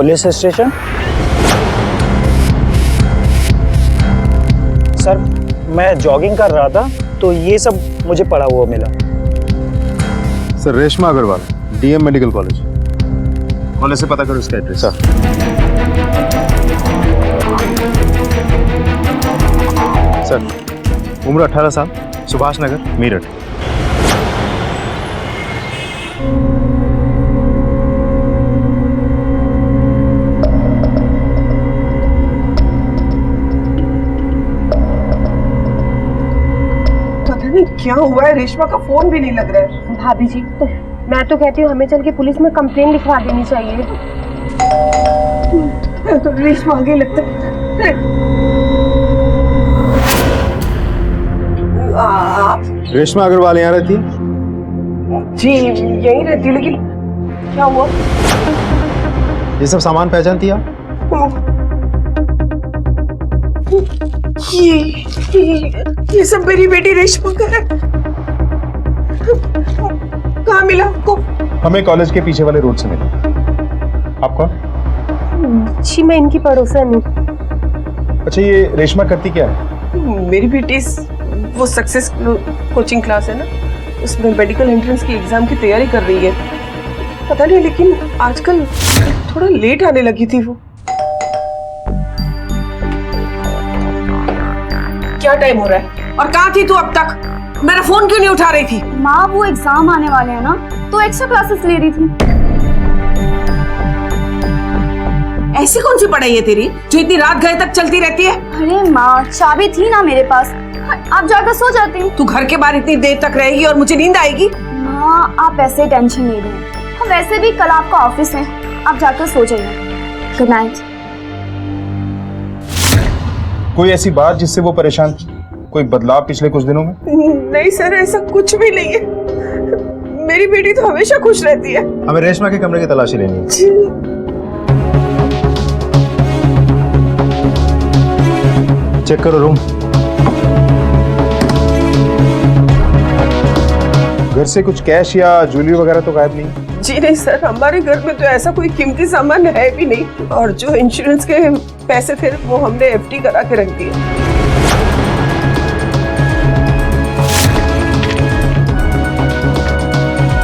Police station. Sir मैं jogging कर रहा था तो ये सब मुझे पड़ा हुआ मिला। Sir Reshma Agarwal, DM medical college. College से पता करो इसका एड्रेस। सर उम्र 18 साल, सुभाष नगर, मेरठ। पता नहीं क्या हुआ है, रेशमा का फोन भी नहीं लग रहा है। भाभी जी मैं तो कहती हूँ हमें चल के पुलिस में कंप्लेन लिखवा देनी चाहिए। तो रेशमा आगे लगता है। रेशमा अग्रवाल यहाँ रहती है? जी यहीं रहती है, लेकिन क्या हुआ? ये सब सामान पहचानती है आप? ये सब मेरी बेटी रेशमा का है। कहाँ मिला आपको? हमें कॉलेज के पीछे वाले रोड से मिला। आप कौन? जी मैं इनकी पड़ोसन हूँ। अच्छा ये रेशमा करती क्या है? मेरी बेटी वो सक्सेस कोचिंग क्लास है ना, उसमें मेडिकल एंट्रेंस की एग्जाम की तैयारी कर रही है। पता नहीं लेकिन आजकल थोड़ा लेट आने लगी थी वो। क्या टाइम हो रहा है और कहाँ थी तू अब तक? मेरा फोन क्यों नहीं उठा रही थी? माँ वो एग्जाम आने वाले हैं ना, तो एक्स्ट्रा क्लासेस ले रही थी। ऐसी कौन सी पढ़ाई है तेरी जो इतनी रात गए तक चलती रहती है? अरे माँ चाबी थी ना मेरे पास, आप जाकर सो जाती। तू घर के बाहर इतनी देर तक रहेगी और मुझे नींद आएगी? माँ आप ऐसे टेंशन नहीं लें, हम वैसे भी कल आपका ऑफिस है, आप जाकर सो जाइए। Good night. कोई ऐसी बात जिससे वो परेशान थी? कोई बदलाव पिछले कुछ दिनों में? नहीं सर, ऐसा कुछ भी नहीं है। मेरी बेटी तो हमेशा खुश रहती है। हमें रेशमा के कमरे की तलाशी लेनी है। चेक करो रूम। घर से कुछ कैश या ज्वेलरी वगैरह तो गायब नहीं? जी नहीं सर, हमारे घर में तो ऐसा कोई कीमती सामान है भी नहीं, और जो इंश्योरेंस के पैसे थे वो हमने एफडी करा के रख दिए।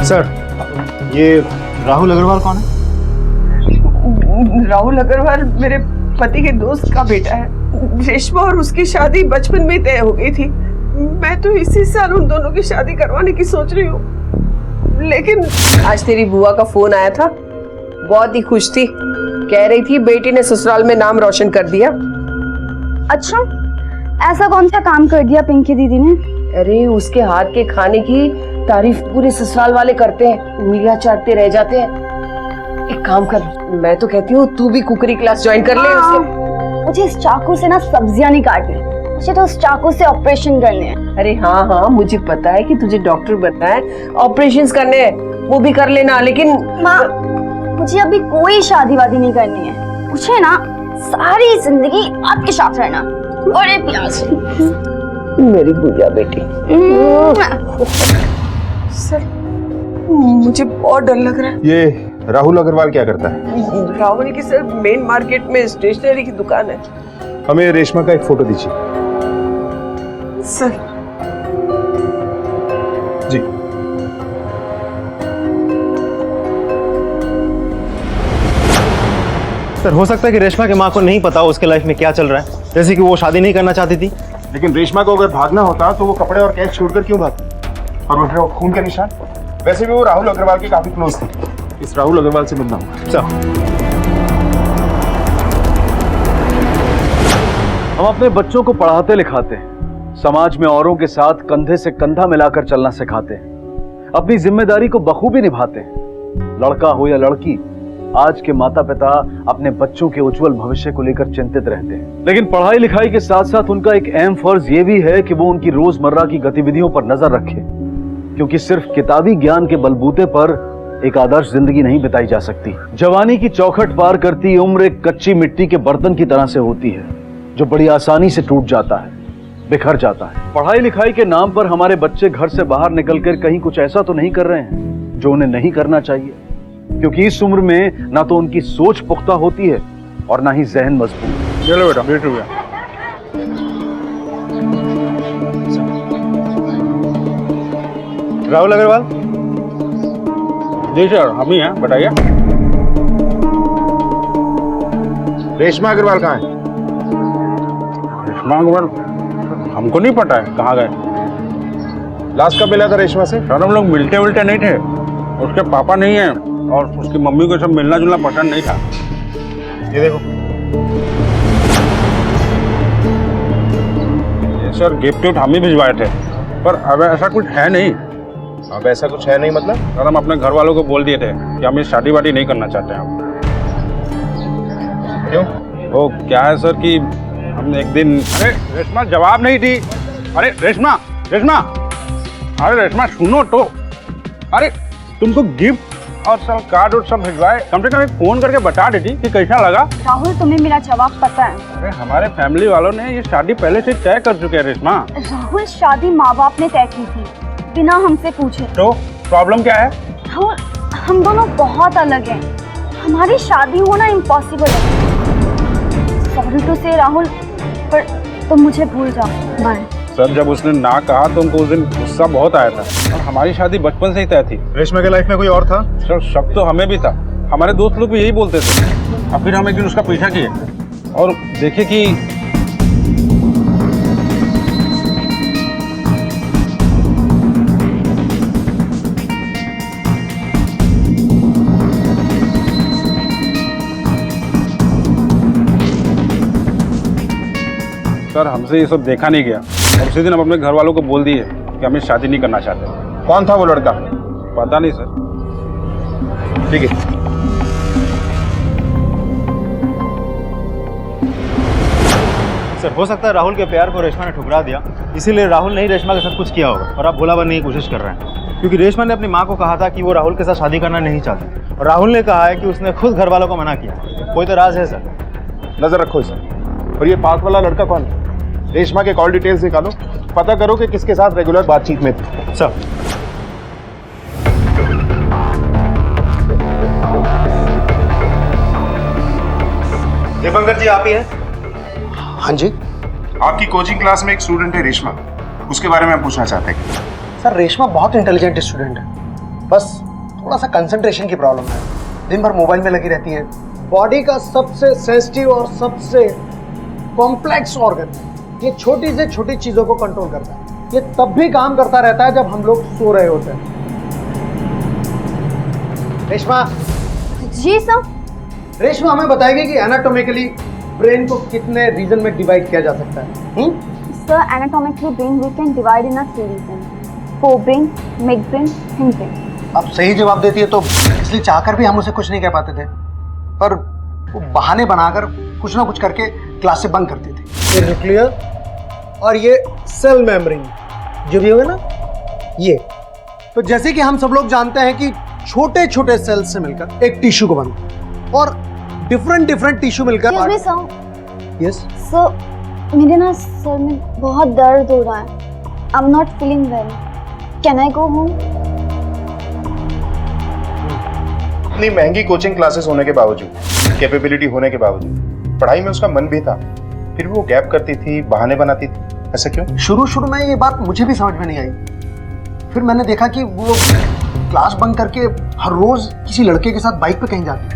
सर ये राहुल अग्रवाल कौन है? राहुल अग्रवाल मेरे पति के दोस्त का बेटा है। रेशमा और उसकी शादी बचपन में तय हो गई थी। मैं तो इसी साल उन दोनों की शादी करवाने की सोच रही हूँ, लेकिन आज तेरी बुआ का फोन आया था, बहुत ही खुश थी। कह रही थी बेटी ने ससुराल में नाम रोशन कर दिया। अच्छा ऐसा कौन सा काम कर दिया पिंकी दीदी ने? अरे उसके हाथ के खाने की तारीफ पूरे ससुराल वाले करते हैं, उंगलियां चाटते रह जाते हैं। एक काम कर, मैं तो कहती हूँ तू भी कुकरी क्लास ज्वाइन कर ले। मुझे इस चाकू से ना सब्जियां नहीं काटनी, मुझे तो उस चाकू से ऑपरेशन करने हैं। अरे हाँ हाँ मुझे पता है कि तुझे डॉक्टर बनना है, ऑपरेशंस करने हैं, वो भी कर लेना, लेकिन माँ मुझे अभी कोई शादी वादी नहीं करनी है। मुझे ना सारी जिंदगी आपके साथ रहना। बड़े प्यार से मेरी गुड़िया बेटी। सर मुझे बहुत डर लग रहा है। ये राहुल अग्रवाल क्या करता है? राहुल की सर मेन मार्केट में स्टेशनरी की दुकान है। हमें रेशमा का एक फोटो दीजिए। सर जी सर हो सकता है कि रेशमा के माँ को नहीं पता हो उसके लाइफ में क्या चल रहा है, जैसे कि वो शादी नहीं करना चाहती थी। लेकिन रेशमा को अगर भागना होता तो वो कपड़े और कैश छोड़कर क्यों भागती? और वो खून के निशान, वैसे भी वो राहुल अग्रवाल की काफी क्लोज थी। इस राहुल अग्रवाल से मिलना होगा। सर हम अपने बच्चों को पढ़ाते लिखाते हैं, समाज में औरों के साथ कंधे से कंधा मिलाकर चलना सिखाते हैं, अपनी जिम्मेदारी को बखूबी निभाते हैं। लड़का हो या लड़की, आज के माता पिता अपने बच्चों के उज्जवल भविष्य को लेकर चिंतित रहते हैं, लेकिन पढ़ाई लिखाई के साथ साथ उनका एक अहम फर्ज ये भी है कि वो उनकी रोजमर्रा की गतिविधियों पर नजर रखें, क्योंकि सिर्फ किताबी ज्ञान के बलबूते पर एक आदर्श जिंदगी नहीं बिताई जा सकती। जवानी की चौखट पार करती उम्र एक कच्ची मिट्टी के बर्तन की तरह से होती है, जो बड़ी आसानी से टूट जाता है, बिखर जाता है। पढ़ाई लिखाई के नाम पर हमारे बच्चे घर से बाहर निकलकर कहीं कुछ ऐसा तो नहीं कर रहे हैं जो उन्हें नहीं करना चाहिए। क्योंकि इस उम्र में ना तो उनकी सोच पुख्ता होती है और ना ही जहन मजबूत। चलो बेटा 20 रुपया। राहुल अग्रवाल। जी सर, हम ही हैं, बताइए। रेशमा अग्रवाल कहाँ है? रेशमा अग्रवाल हमको नहीं पता है कहाँ गए। लास्ट कब मिला था रेशमा से? सर हम लोग मिलते उलटे नहीं थे, उसके पापा नहीं है और उसकी मम्मी को सब मिलना जुलना पसंद नहीं था। ये देखो। ये सर गिफ्ट हम ही भिजवाए थे, पर अब ऐसा कुछ है नहीं। अब ऐसा कुछ है नहीं मतलब? सर हम अपने घर वालों को बोल दिए थे कि हम ये शादी वादी नहीं करना चाहते हैं। क्यों? वो क्या है सर कि हमने एक दिन, अरे रेशमा जवाब नहीं दी। अरे रेशमा, रेशमा, अरे रेशमा सुनो तो। अरे तुमको गिफ्ट और सब कार्ड और सब भिजवाए, कम से कम एक फोन करके बता देती कि कैसा लगा। राहुल तुम्हें मेरा जवाब पता है। अरे हमारे फैमिली वालों ने ये शादी पहले से तय कर चुके हैं रेशमा। राहुल शादी माँ बाप ने तय की थी बिना हमसे पूछे। तो प्रॉब्लम क्या है? राहुल हम दोनों बहुत अलग हैं, हमारी शादी होना इम्पॉसिबल है। सॉरी टू से राहुल, पर तुम मुझे भूल जाओ। बाय। सर जब उसने ना कहा तो हमको उस दिन गुस्सा बहुत आया था और हमारी शादी बचपन से ही तय थी। रेशमा के लाइफ में कोई और था? सर शक तो हमें भी था, हमारे दोस्त लोग भी यही बोलते थे। और फिर हम एक दिन उसका पीछा किए और देखे कि सर हमसे ये सब देखा नहीं गया और उसी दिन हम अपने घर वालों को बोल दिए कि हम ये शादी नहीं करना चाहते। कौन था वो लड़का? पता नहीं सर। ठीक है। सर हो सकता है राहुल के प्यार को रेशमा ने ठुकरा दिया, इसीलिए राहुल ने ही रेशमा के साथ कुछ किया होगा और आप भुला बनने की कोशिश कर रहे हैं। क्योंकि रेशमा ने अपनी माँ को कहा था कि वो राहुल के साथ शादी करना नहीं चाहती और राहुल ने कहा है कि उसने खुद घर वालों को मना किया। कोई तो राज है सर। नजर रखो इसे। और ये पास वाला लड़का कौन है? रेशमा के कॉल डिटेल्स निकालो, पता करो कि किसके साथ रेगुलर बातचीत में थे। सर दीपंकर जी आप ही हैं? हाँ जी। आपकी कोचिंग क्लास में एक स्टूडेंट है रेशमा, उसके बारे में हम पूछना चाहते हैं। सर रेशमा बहुत इंटेलिजेंट स्टूडेंट है, बस थोड़ा सा कंसंट्रेशन की प्रॉब्लम है। दिन भर मोबाइल में लगी रहती है। बॉडी का सबसे सेंसिटिव और सबसे कॉम्प्लेक्स ऑर्गन, ये छोटी से छोटी चीजों को कंट्रोल करता है। ये तब भी काम करता रहता है जब हम लोग सो रहे होते हैं। रेशमा। जी सर। रेशमा हमें बताएगी कि एनाटॉमिकली ब्रेन को कितने रीजन में डिवाइड किया जा सकता है? Sir anatomically brain we can divide in 3 region: forebrain, midbrain, hindbrain. अब सही जवाब देती है तो इसलिए चाहकर भी हम उसे कुछ नहीं कह पाते थे, पर वो बहाने बनाकर कुछ ना कुछ करके क्लास से बंक करती थी। ये न्यूक्लियर और ये सेल मेम्ब्रेन जो भी होगा ना, ये तो जैसे कि हम सब लोग जानते हैं कि छोटे छोटे सेल्स से मिलकर एक टिश्यू को बनता और डिफरेंट टिश्यू मिलकर। यस सर मेरे ना सर में बहुत दर्द हो रहा है। I am not feeling well, can I go home? इतनी महंगी कोचिंग क्लासेस होने के बावजूद, कैपेबिलिटी होने के बावजूद, पढ़ाई में उसका मन भी था, फिर भी वो गैप करती थी, बहाने बनाती थी। ऐसा क्यों? शुरू में ये बात मुझे भी समझ में नहीं आई। फिर मैंने देखा कि वो क्लास बंक करके हर रोज किसी लड़के के साथ बाइक पे कहीं जाती है।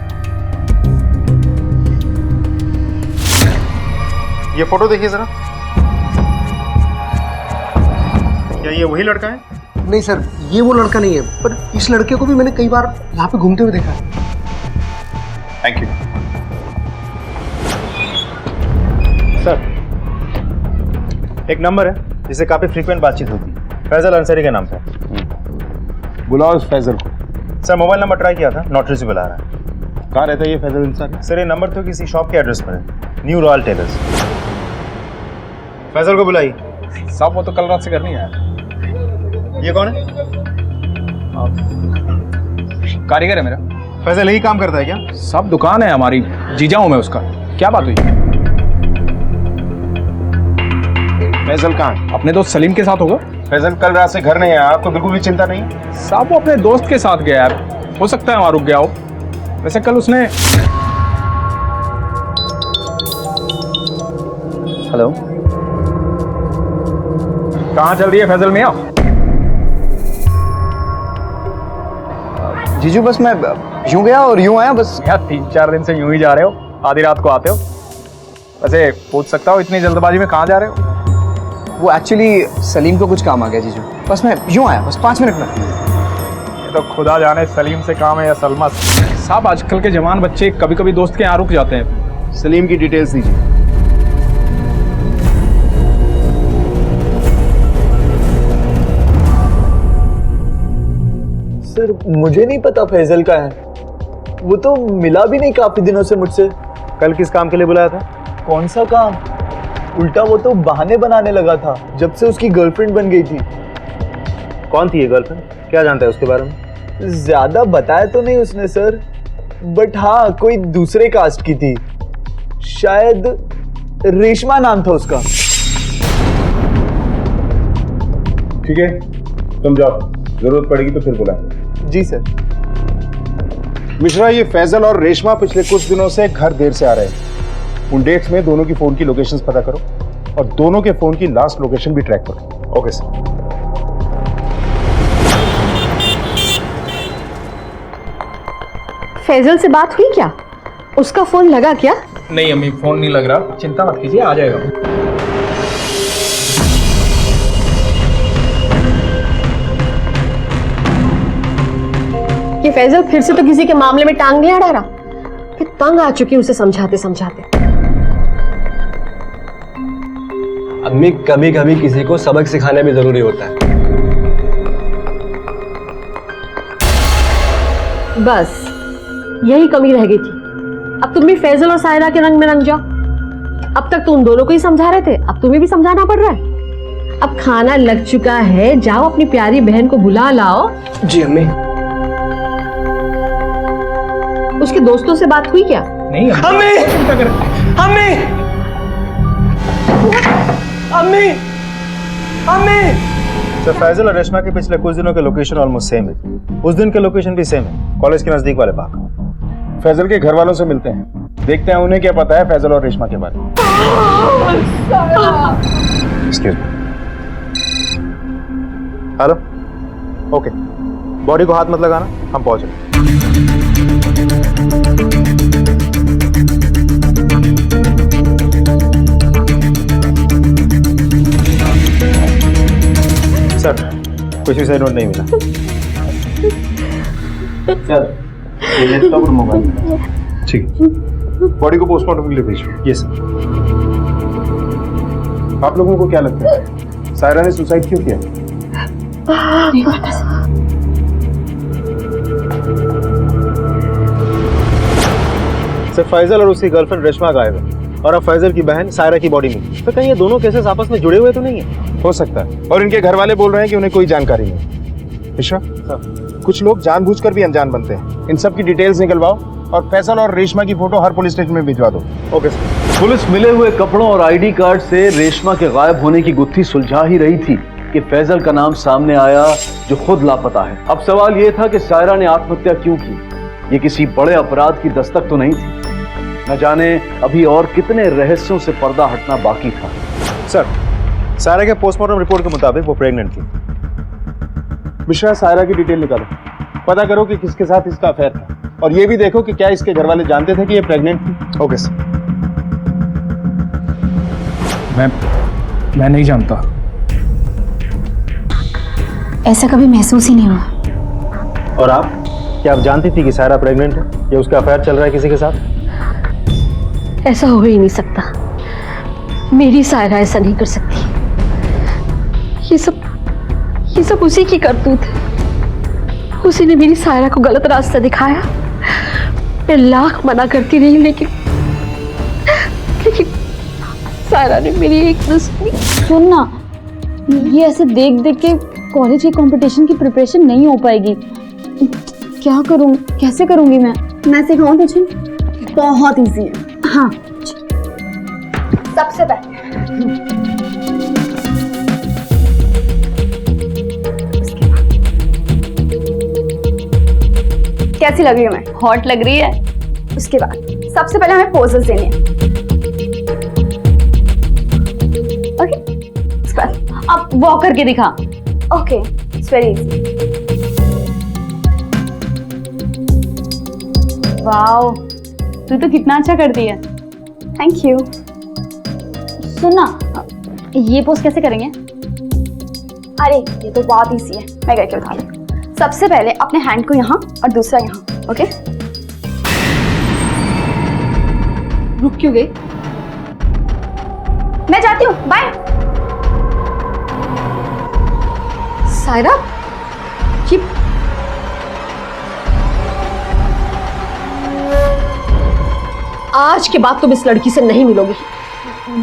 ये फोटो देखिए जरा। क्या ये वही लड़का है? नहीं सर, ये वो लड़का नहीं है, पर इस लड़के को भी मैंने कई बार यहाँ पे घूमते हुए देखा है। थैंक यू सर एक नंबर है जिससे काफी फ्रीक्वेंट बातचीत होती है, फैजल अंसारी के नाम से। बुलाओ इस फैजल को। सर मोबाइल नंबर ट्राई किया था, नॉट रिचेबल आ रहा है। कहाँ रहता है ये फैजल अंसारी? सर ये नंबर तो किसी शॉप के एड्रेस पर है, न्यू रॉयल टेलर्स। फैजल को बुलाई। साहब वो तो कल रात से करनी है। ये कौन है? कारीगर है मेरा। फैजल यही काम करता है क्या? सब दुकान है हमारी, जीजा हूं मैं उसका। क्या बात हुई? फैजल कहाँ है? अपने दोस्त सलीम के साथ होगा। फैजल कल रात से घर नहीं आया, आपको बिल्कुल भी चिंता नहीं? साहब वो अपने दोस्त के साथ गया है, हो सकता है वहां रुक गया हो। वैसे कल उसने हेलो, कहाँ चल रही है फैजल मियाँ? जीजू बस मैं यूं गया और यूं आया बस। यार 3-4 दिन से यूं ही जा रहे हो, आधी रात को आते हो। वैसे पूछ सकता हो इतनी जल्दबाजी में कहाँ जा रहे हो? वो एक्चुअली सलीम को कुछ काम आ गया जीजू, बस मैं यूं आया, बस 5 मिनट में। ये तो खुदा जाने सलीम से काम है या सलमा से। साहब आजकल के जवान बच्चे कभी कभी दोस्त के यहाँ रुक जाते हैं। सलीम की डिटेल्स दीजिए। सर मुझे नहीं पता फैजल का है, वो तो मिला भी नहीं काफी दिनों से मुझसे। कल किस काम के लिए बुलाया था? कौन सा काम? उल्टा वो तो बहाने बनाने लगा था जब से उसकी गर्लफ्रेंड बन गई थी। कौन थी ये गर्लफ्रेंड? क्या जानता है उसके बारे में? ज्यादा बताया तो नहीं उसने सर, बट हाँ कोई दूसरे कास्ट की थी, शायद रेशमा नाम था उसका। ठीक है, तुम जाओ, जरूरत पड़ेगी तो फिर बुलाएंगे। जी सर। मिश्रा, ये फैजल और रेशमा पिछले कुछ दिनों से घर देर से आ रहे हैं। उन डेट्स में दोनों की फोन की लोकेशंस पता करो और दोनों के फोन की लास्ट लोकेशन भी ट्रैक करो। Okay sir. फैजल से बात हुई क्या? उसका फोन लगा क्या? नहीं अम्मी, फोन नहीं लग रहा। चिंता मत कीजिए, आ जाएगा। ये फैजल फिर से तो किसी के मामले में टांग नहीं अड़ा रहा। फिर तंग आ चुकी उसे समझाते समझाते। अम्मी कभी कभी किसी को सबक सिखाना भी जरूरी होता है। बस यही कमी रह गई थी। अब तुम भी फैजल और सायरा के रंग में रंग जाओ। अब तक तो उन दोनों को ही समझा रहे थे, अब तुम्हें भी समझाना पड़ रहा है। अब खाना लग चुका है, जाओ अपनी प्यारी बहन को बुला लाओ। जी अम्मी। उसके दोस्तों से बात हुई क्या? नहीं अम्मी, अम्मी, अम्मी, अम्मी। सर फैजल और रेशमा के पिछले कुछ दिनों के लोकेशन ऑलमोस्ट सेम है। उस दिन के लोकेशन भी सेम है, कॉलेज के नजदीक वाले पार्क। फैजल के घर वालों से मिलते हैं, देखते हैं उन्हें क्या पता है फैजल और रेशमा के बारे में। Excuse me. Hello, okay, body को हाथ मत लगाना, हम पहुंच रहे हैं। सर कुछ भी नोट नहीं मिला। सर ये लैपटॉप और मोबाइल। ठीक, बॉडी को पोस्टमार्टम के लिए भेजो। Yes sir. आप लोगों को क्या लगता है सायरा ने सुसाइड क्यों किया? सर फैजल और उसकी गर्लफ्रेंड रेशमा गायब है और अब फैजल की बहन सायरा की बॉडी मिली। तो कहीं ये दोनों केसेस आपस में जुड़े हुए तो नहीं है? हो सकता है, और इनके घर वाले बोल रहे हैं कि उन्हें कोई जानकारी नहीं। मिश्रा, कुछ लोग जानबूझकर भी अनजान बनते हैं। इन सब की डिटेल्स निकलवाओ और फैजल और रेशमा की फोटो हर पुलिस स्टेशन में भिजवा दो। Okay sir. पुलिस मिले हुए कपड़ों और आईडी कार्ड से रेशमा के गायब होने की गुत्थी सुलझा ही रही थी कि फैजल का नाम सामने आया, जो खुद लापता है। अब सवाल यह था कि सायरा ने आत्महत्या क्यों की। ये किसी बड़े अपराध की दस्तक तो नहीं थी। न जाने अभी और कितने रहस्यों से पर्दा हटना बाकी था। सर सायरा के पोस्टमार्टम रिपोर्ट के मुताबिक वो प्रेग्नेंट थी। मिश्रा, सायरा की डिटेल निकालो, पता करो कि किसके साथ इसका अफेयर था, और ये भी देखो कि क्या इसके घर वाले जानते थे कि ये प्रेग्नेंट थी। Okay sir. मैं नहीं जानता। ऐसा कभी महसूस ही नहीं हुआ। और आप, क्या आप जानती थी कि सायरा प्रेग्नेंट है या उसका अफेयर चल रहा है किसी के साथ? ऐसा हो ही नहीं सकता। मेरी सायरा ऐसा नहीं कर सकती। ये सब उसी की करतूत है। उसी ने मेरी सायरा को गलत रास्ता दिखाया। मैं लाख मना करती रही, लेकिन सायरा ने मेरी एक न सुनी। सुन ना, ये ऐसे देख देख के कॉलेज के कंपटीशन की प्रिपरेशन नहीं हो पाएगी। क्या करूं, कैसे करूंगी मैं सिखाऊं तुझे? बहुत इजी है। हाँ, सबसे पहले कैसी लग रही हूँ मैं? हॉट लग रही है। उसके बाद सबसे पहले हमें पोजेस देने हैं। ओके, उसके बाद अब वॉक करके दिखा। Okay, it's very easy. Wow, तू तो कितना अच्छा करती है। Thank you. सुन ना, ये पोज कैसे करेंगे? अरे ये तो बहुत इजी है, मैं करके बता दूँ। सबसे पहले अपने हैंड को यहाँ और दूसरा यहाँ। ओके, रुक क्यों गई? मैं जाती हूँ, बाय। सायरा, ये आज के बाद तुम इस लड़की से नहीं मिलोगी।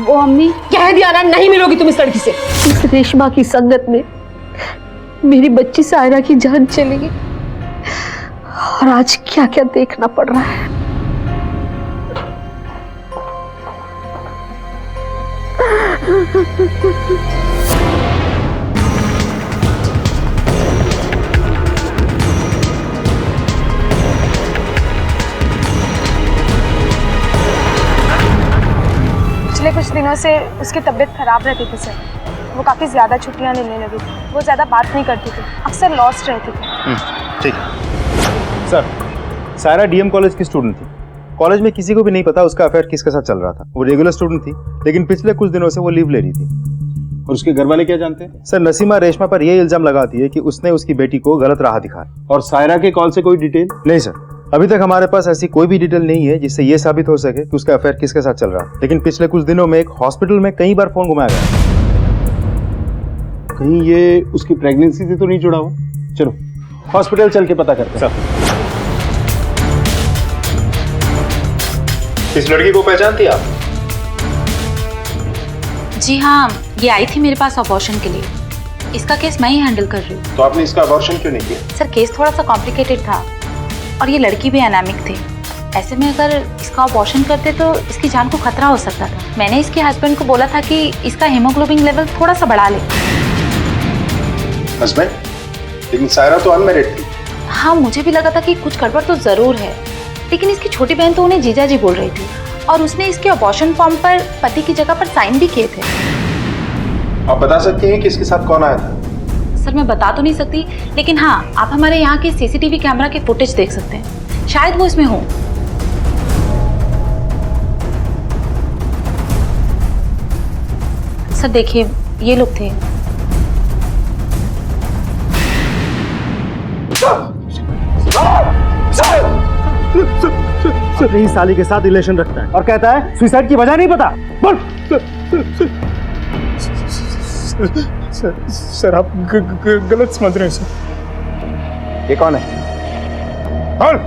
वो अम्मी, कह दिया ना, नहीं मिलोगी तुम इस लड़की से। इस रेशमा की संगत में मेरी बच्ची सायरा की जान चली गई और आज क्या क्या देखना पड़ रहा है। पिछले कुछ दिनों से उसकी तबीयत खराब रहती थी सर। वो काफ़ी ज़्यादा छुट्टियां लेने लगी थी। वो ज़्यादा बात नहीं करती थी, अक्सर लॉस्ट रहती थी। ठीक है सर। सायरा डीएम कॉलेज की स्टूडेंट थी। कॉलेज में किसी को भी नहीं पता उसका अफेयर किसके साथ चल रहा था। वो रेगुलर स्टूडेंट थी, लेकिन पिछले कुछ दिनों से वो लीव ले रही थी। और उसके घर वाले क्या जानते हैं? सर, नसीमा रेशमा पर यह इल्जाम लगाती है कि उसने उसकी बेटी को गलत राह दिखाया। और सायरा के कॉल से कोई डिटेल? नहीं सर, अभी तक हमारे पास ऐसी कोई भी डिटेल नहीं है जिससे ये साबित हो सके कि उसका अफेयर किसके साथ चल रहा है। लेकिन पिछले कुछ दिनों में एक हॉस्पिटल में कई बार फोन घुमाया गया। कहीं ये उसकी प्रेगनेंसी से तो नहीं जुड़ा हुआ? चलो हॉस्पिटल चल के पता करते हैं। इस लड़की को पहचानती आप? जी हाँ, ये आई थी मेरे पास अबॉर्शन के लिए। इसका केस मैं ही हैंडल कर रही हूँ। तो आपने इसका अबॉर्शन क्यों नहीं किया? सर, केस थोड़ा सा कॉम्प्लिकेटेड था और ये लड़की भी एनामिक थी। ऐसे में अगर इसका अबॉर्शन करते तो इसकी जान को खतरा हो सकता था। मैंने इसके हस्बैंड को बोला था कि इसका हीमोग्लोबिन लेवल थोड़ा सा बढ़ा ले। हस्बैंड? लेकिन सायरा तो अनमैरिड थी। हाँ, मुझे भी लगा था कि कुछ गड़बड़ तो जरूर है, लेकिन इसकी छोटी बहन तो उन्हें जीजा जी बोल रही थी और उसने इसके अबॉर्शन फॉर्म पर पति की जगह पर साइन भी किए थे। आप बता सकती हैं कि इसके साथ कौन आया था? सर, मैं बता तो नहीं सकती, लेकिन हाँ, आप हमारे यहाँ के सीसीटीवी कैमरा के फुटेज देख सकते हैं। शायद वो इसमें हो। सर देखिए, ये लोग थे। अपनी साली के साथ रिलेशन रखता है और कहता है सुसाइड की वजह नहीं पता। बोल। सर आप गलत समझ रहे हैं सर। ये कौन है? बोल।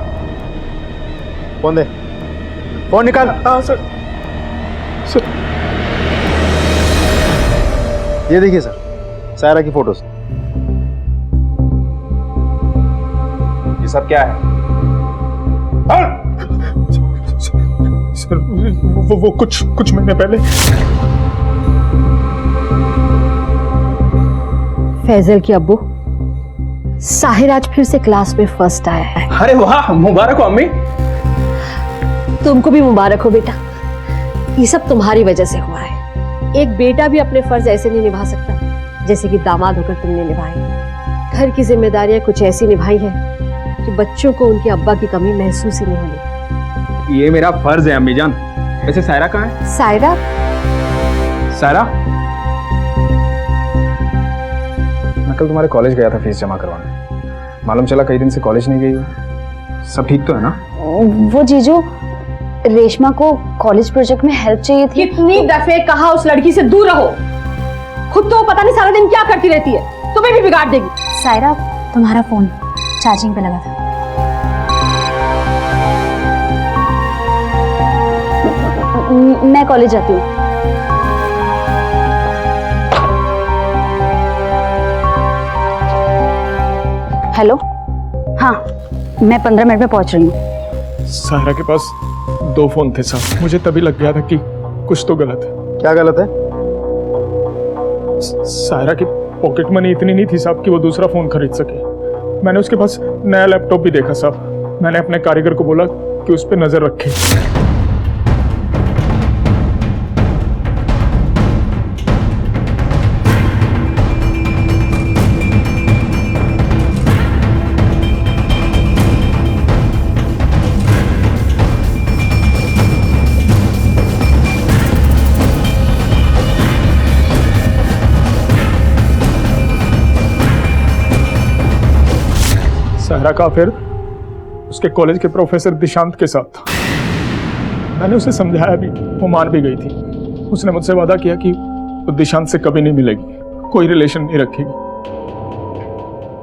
फोन दे, फोन निकाल। हाँ सर। ये देखिए सर, सायरा की फोटोज। ये सब क्या है? सर वो कुछ महीने पहले फैजल की अब्बू, साहिर आज फिर से क्लास में फर्स्ट आया है। अरे वाह, मुबारक हो अम्मी। तुमको भी मुबारक हो बेटा। ये सब तुम्हारी वजह से हुआ है। एक बेटा भी अपने फर्ज ऐसे नहीं निभा सकता जैसे कि दामाद होकर तुमने निभाए। घर की जिम्मेदारियां कुछ ऐसी निभाई है कि बच्चों को उनके अब्बा की कमी महसूस ही नहीं होनी। ये मेरा फर्ज है अम्मी जान। वैसे सायरा कहाँ है? सायरा? सायरा, मैं कल तुम्हारे कॉलेज गया था फीस जमा करवाने। मालूम चला कई दिन से कॉलेज नहीं गई हो। सब ठीक तो है ना? वो जीजू, रेशमा को कॉलेज प्रोजेक्ट में हेल्प चाहिए थी। कितनी दफे कहा उस लड़की से दूर रहो। खुद तो पता नहीं सारा दिन क्या करती रहती है, तुम्हें भी बिगाड़ देगी। सायरा, तुम्हारा फोन चार्जिंग पे लगा था। मैं कॉलेज जाती हूँ। हेलो, हाँ मैं 15 मिनट में पहुंच रही हूँ। सायरा के पास 2 फोन थे साहब। मुझे तभी लग गया था कि कुछ तो गलत है। क्या गलत है? सायरा की पॉकेट मनी इतनी नहीं थी साहब कि वो दूसरा फोन खरीद सके। मैंने उसके पास नया लैपटॉप भी देखा साहब, मैंने अपने कारीगर को बोला कि उस पर नजर रखे। सायरा का फिर उसके कॉलेज के प्रोफेसर दिशांत के साथ था। मैंने उसे समझाया भी, वो मान भी गई थी। उसने मुझसे वादा किया कि वो दिशांत से कभी नहीं मिलेगी, कोई रिलेशन नहीं रखेगी।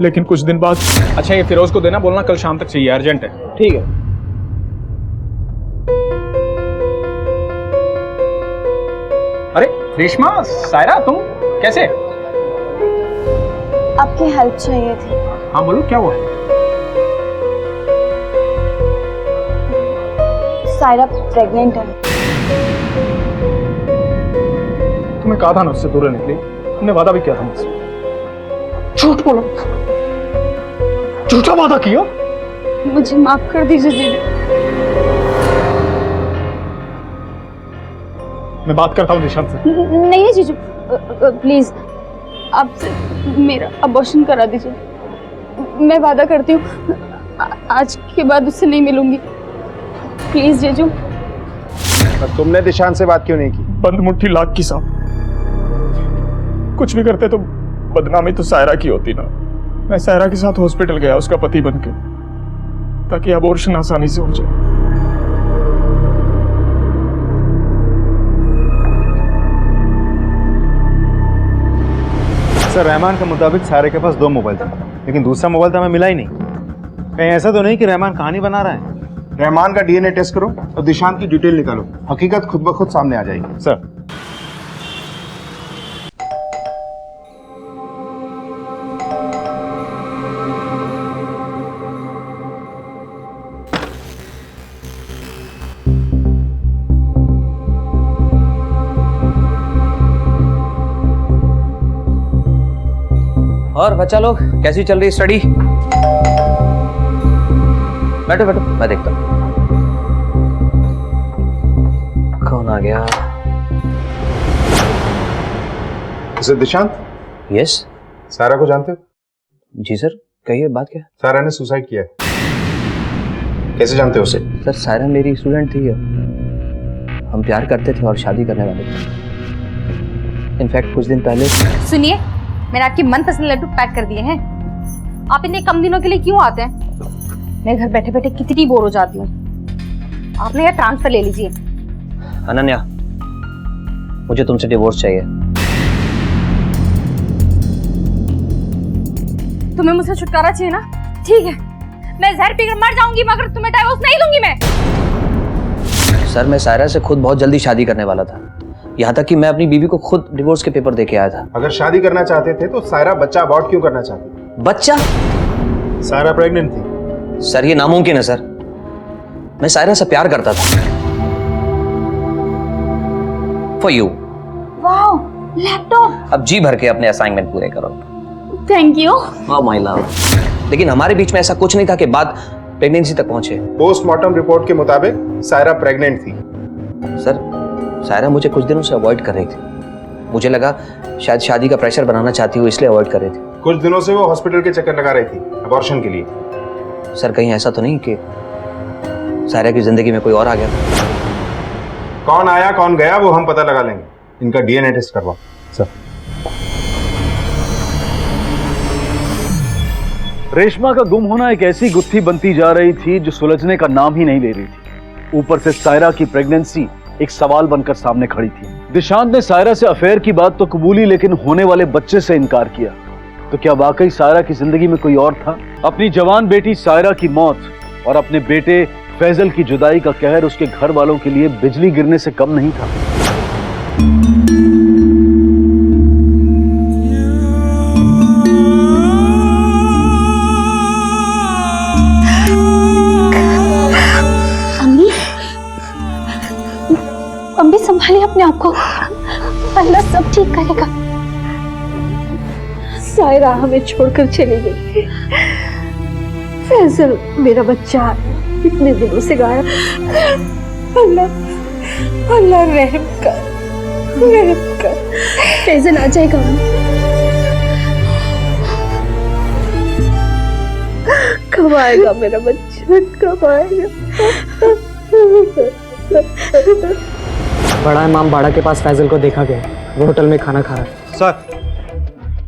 लेकिन कुछ दिन बाद। अच्छा, ये फिरोज को देना, बोलना कल शाम तक चाहिए, अर्जेंट है। ठीक है। अरे रेशमा, सायरा, तुम कैसे? आपकी हेल्प चाहिए थी। हाँ बोलो, क्या हुआ? सायरा प्रेग्नेंट है। तुम्हें कहा था ना उससे दूर रहने के लिए, तुमने वादा भी किया था मुझसे। झूठ बोलो, झूठा वादा किया। मुझे माफ कर दीजिए जीजू। मैं बात करता हूँ दिशांत से। नहीं जीजू, प्लीज आप मेरा अबॉर्शन करा दीजिए। मैं वादा करती हूँ आज के बाद उससे नहीं मिलूंगी। प्लीज जीजू। पर तुमने दिशांत से बात क्यों नहीं की? बंद मुट्ठी लाख की सांप। कुछ भी करते तो बदनामी तो सायरा की होती ना। मैं सायरा के साथ हॉस्पिटल गया उसका पति बनके, ताकि अबॉर्शन आसानी से हो जाए। सर, रहमान के मुताबिक सारे के पास 2 मोबाइल थे, लेकिन दूसरा मोबाइल तो हमें मिला ही नहीं। कहीं ऐसा तो नहीं कि रहमान कहानी बना रहा है? रहमान का डीएनए टेस्ट करो और दिशांत की डिटेल निकालो, हकीकत खुद ब खुद सामने आ जाएगी। सर। और बच्चा लोग, कैसी चल रही स्टडी? बैठो बैठो, मैं देखता हूँ। कौन आ गया? मिस्टर दिशांत। यस। सारा को जानते हो? जी सर, कहिए, बात क्या? सारा ने सुसाइड किया है। कैसे जानते हो उसे? सर, सारा मेरी स्टूडेंट थी। हम प्यार करते थे और शादी करने वाले थे। इनफैक्ट कुछ दिन पहले। सुनिए, मैंने आपकी मनपसंद लड्डू पैक कर दिए हैं। आप इतने कम दिनों के लिए क्यों आते हैं? मैं घर बैठे बैठे कितनी बोर हो जाती हूँ। आप ना यह ट्रांसफर ले लीजिए। अनन्या, मुझे तुमसे डिवोर्स चाहिए। तुम्हें मुझसे छुटकारा चाहिए ना? ठीक है, मैं जहर पीकर मर जाऊंगी, मगर तुम्हें डिवोर्स नहीं दूंगी मैं। सर, मैं सायरा से खुद बहुत जल्दी शादी करने वाला था। यहाँ तक कि मैं अपनी बीवी को खुद डिवोर्स के पेपर देके आया था। अगर शादी करना चाहते थे तो सायरा बच्चा अबॉर्ट क्यों करना चाहती? बच्चा? सायरा प्रेग्नेंट थी। सर, ये नामुमकिन है सर। मैं सायरा से प्यार करता था। For you. Wow, laptop. अब जी भर के अपने असाइनमेंट पूरे करो। Thank you. वाह माय लव। लेकिन हमारे बीच में ऐसा कुछ नहीं था कि बात प्रेगनेंसी तक पहुंचे। पोस्टमार्टम रिपोर्ट के मुताबिक सायरा प्रेग्नेंट थी। सर, सायरा मुझे कुछ दिनों से अवॉइड कर रही थी। मुझे लगा शायद शादी का प्रेशर बनाना चाहती हूँ, इसलिए अवॉइड कर रही थी। कुछ दिनों से वो हॉस्पिटल के चक्कर लगा रही थी अबॉर्शन के लिए। सर, कहीं ऐसा तो नहीं कि सायरा की जिंदगी में कोई और आ गया? कौन आया कौन गया वो हम पता लगा लेंगे। इनका डीएनए टेस्ट करवाओ। सर। रेशमा का गुम होना एक ऐसी गुत्थी बनती जा रही थी जो सुलझने का नाम ही नहीं ले रही थी। ऊपर से सायरा की प्रेगनेंसी एक सवाल बनकर सामने खड़ी थी। दिशांत ने सायरा से अफेयर की बात तो कबूली, लेकिन होने वाले बच्चे से इनकार किया। तो क्या वाकई सायरा की जिंदगी में कोई और था? अपनी जवान बेटी सायरा की मौत और अपने बेटे फैजल की जुदाई का कहर उसके घर वालों के लिए बिजली गिरने से कम नहीं था। अम्मी संभालिए अपने आप को, अल्लाह सब ठीक करेगा। सायरा हमें छोड़कर चली गई, फैजल मेरा बच्चा इतने दिनों से गायब। अल्लाह अल्लाह रहम कर, रहम कर। फैजल आ जाएगा। कब आएगा मेरा बच्चा, कब आएगा? बड़ा इमाम बाड़ा के पास फैजल को देखा गया, वो होटल में खाना खा रहा है।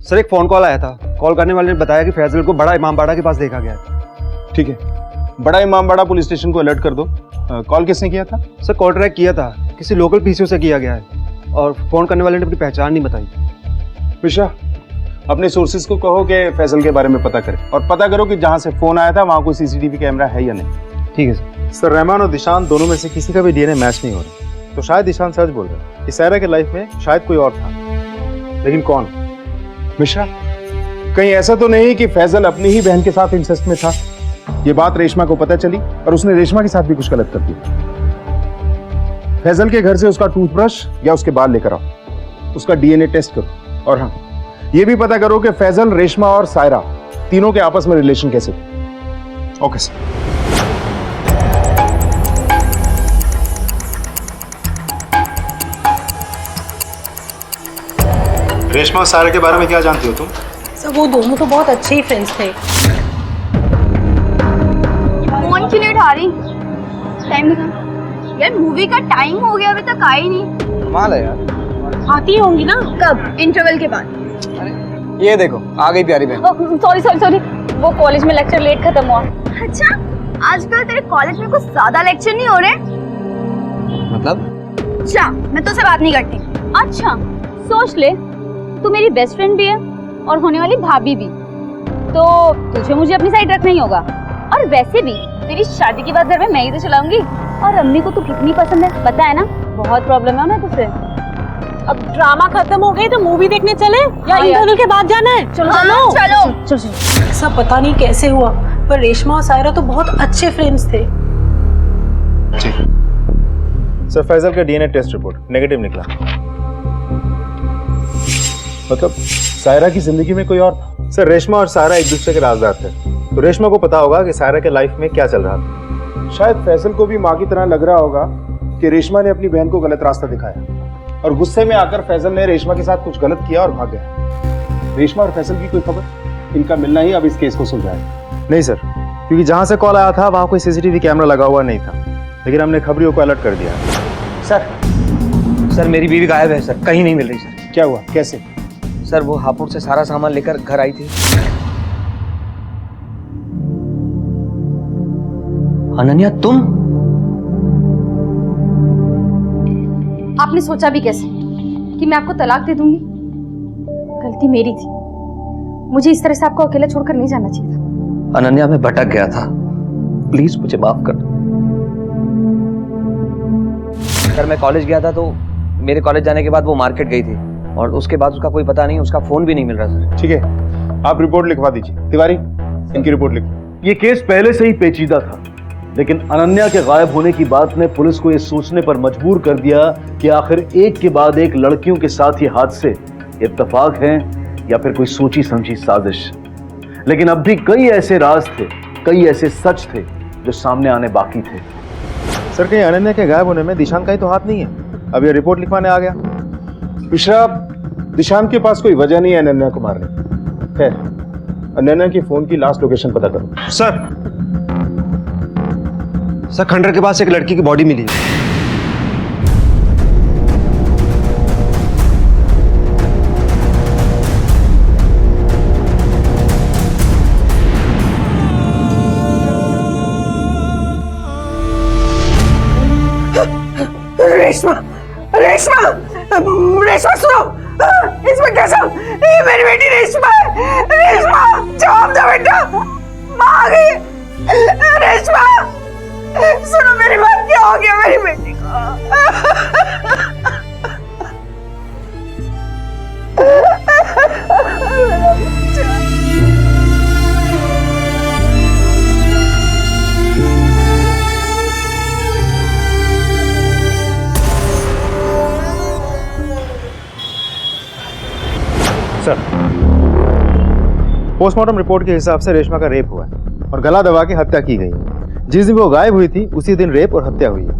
सर एक फ़ोन कॉल आया था। कॉल करने वाले ने बताया कि फैजल को बड़ा इमाम बाड़ा के पास देखा गया है। ठीक है, बड़ा इमामबाड़ा पुलिस स्टेशन को अलर्ट कर दो। कॉल किसने किया था? सर कॉल ट्रैक किया था, किसी लोकल पीसीओ से किया गया है और फ़ोन करने वाले ने अपनी पहचान नहीं बताई। मिश्रा, अपने सोर्सेज को कहो कि फैजल के बारे में पता करें और पता करो कि जहां से फोन आया था वहां कोई सीसीटीवी कैमरा है या नहीं। ठीक है सर। सर रहमान और दिशांत दोनों में से किसी का भी डीएनए मैच नहीं हो रहा, तो शायद दिशांत सच बोल रहा है कि सायरा के लाइफ में शायद कोई और था, लेकिन कौन? मिश्रा, कहीं ऐसा तो नहीं कि फैजल अपनी ही बहन के साथ इंसेस्ट में था? ये बात रेशमा को पता चली और उसने रेशमा के साथ भी कुछ गलत कर दिया। फैजल के घर से उसका टूथब्रश या उसके बाल लेकर आओ, उसका डीएनए टेस्ट करो और हाँ, ये भी पता करो कि फैजल, रेशमा और सायरा तीनों के आपस में रिलेशन कैसे थे। Okay sir. रेशमा और सायरा के बारे में क्या जानती हो तुम? सर वो दोनों तो बहुत अच्छे ही फ्रेंड्स थे। फोन क्यों नहीं उठा रही? टाइम दिखा यार, मूवी का टाइम हो गया, अभी तक आई नहीं। कमाल है यार। आती होंगी ना? कब? इंटरवल के बाद। ये देखो आ गई प्यारी बहन। सॉरी सॉरी सॉरी, वो कॉलेज में लेक्चर लेट खत्म हुआ। अच्छा, आजकल तेरे कॉलेज में कुछ ज्यादा लेक्चर नहीं हो रहे? मतलब? अच्छा, मैं तुझसे बात नहीं करती। अच्छा, सोच ले, तू मेरी बेस्ट फ्रेंड भी है और होने वाली भाभी भी, तो तुझे मुझे अपनी साइड रखना ही होगा। और वैसे भी तेरी शादी की बात घर में मैं ही तो चलाऊंगी, और अम्मी को तू कितनी पसंद है पता है ना? बहुत प्रॉब्लम है उन्हें तुझसे। अब ड्रामा खत्म हो गई तो मूवी देखने चले या इंटरवल के बाद जाना है? चलो चलो चलो चलो। ऐसा पता नहीं कैसे हुआ, पर रेशमा और सायरा तो बहुत अच्छे फ्रेंड्स थे। सर फैजल का डीएनए टेस्ट रिपोर्ट नेगेटिव निकला। मतलब सायरा की जिंदगी में कोई और था? सर रेशमा और सायरा एक दूसरे के राजदार थे, तो रेशमा को पता होगा कि सायरा के लाइफ में क्या चल रहा था। शायद फैजल को भी माँ की तरह लग रहा होगा कि रेशमा ने अपनी बहन को गलत रास्ता दिखाया और गुस्से में आकर फैजल ने रेशमा के साथ कुछ गलत किया और भाग गया। रेशमा और फैजल की कोई खबर? इनका मिलना ही अब इस केस को सुलझाएगा। नहीं सर, क्योंकि जहां से कॉल आया था वहां कोई सीसीटीवी कैमरा लगा हुआ नहीं था, लेकिन हमने खबरियों को अलर्ट कर दिया। सर मेरी बीवी गायब है सर, कहीं नहीं मिल रही सर। क्या हुआ, कैसे? सर वो हापुड़ से सारा सामान लेकर घर आई थी। अनन्या तुम? आपने सोचा भी कैसे कि मैं आपको तलाक दे दूंगी? गलती मेरी थी, मुझे इस तरह से आपको अकेला छोड़कर नहीं जाना चाहिए था। अनन्या मैं भटक गया था, प्लीज मुझे माफ कर दो। सर मैं कॉलेज गया था, तो मेरे कॉलेज जाने के बाद वो मार्केट गई थी और उसके बाद उसका कोई पता नहीं, उसका फोन भी नहीं मिल रहा सर। ठीक है, आप रिपोर्ट लिखवा दीजिए। तिवारी, इनकी रिपोर्ट लिखो। ये केस पहले से ही पेचीदा था, लेकिन अनन्या के गायब होने की बात ने पुलिस को यह सोचने पर मजबूर कर दिया कि आखिर एक के बाद एक लड़कियों के साथ ये हादसे इत्तेफाक हैं या फिर कोई सोची समझी साजिश। लेकिन अब भी कई ऐसे राज थे, कई ऐसे सच थे जो सामने आने बाकी थे। सर कहीं अनन्या के गायब होने में दिशांत का ही तो हाथ नहीं है? अब ये रिपोर्ट लिखवाने आ गया। मिश्रा, दिशांत के पास कोई वजह नहीं है अनन्या को मारने की। है, अनन्या की फोन की लास्ट लोकेशन पता करो। सर खंडर के पास एक लड़की की बॉडी मिली है। रेशमा रेशमा रेशमा सुनो, इसमें कसम, ये मेरी बेटी रेशमा है। रेशमा जवाब दो बेटा, माँ आ गई। रेशमा सुनो मेरी बात, क्या हो गया मेरी बेटी को? सर पोस्टमार्टम रिपोर्ट के हिसाब से रेशमा का रेप हुआ है। और गला दबा के हत्या की गई। जिस दिन वो गायब हुई थी उसी दिन रेप और हत्या हुई है।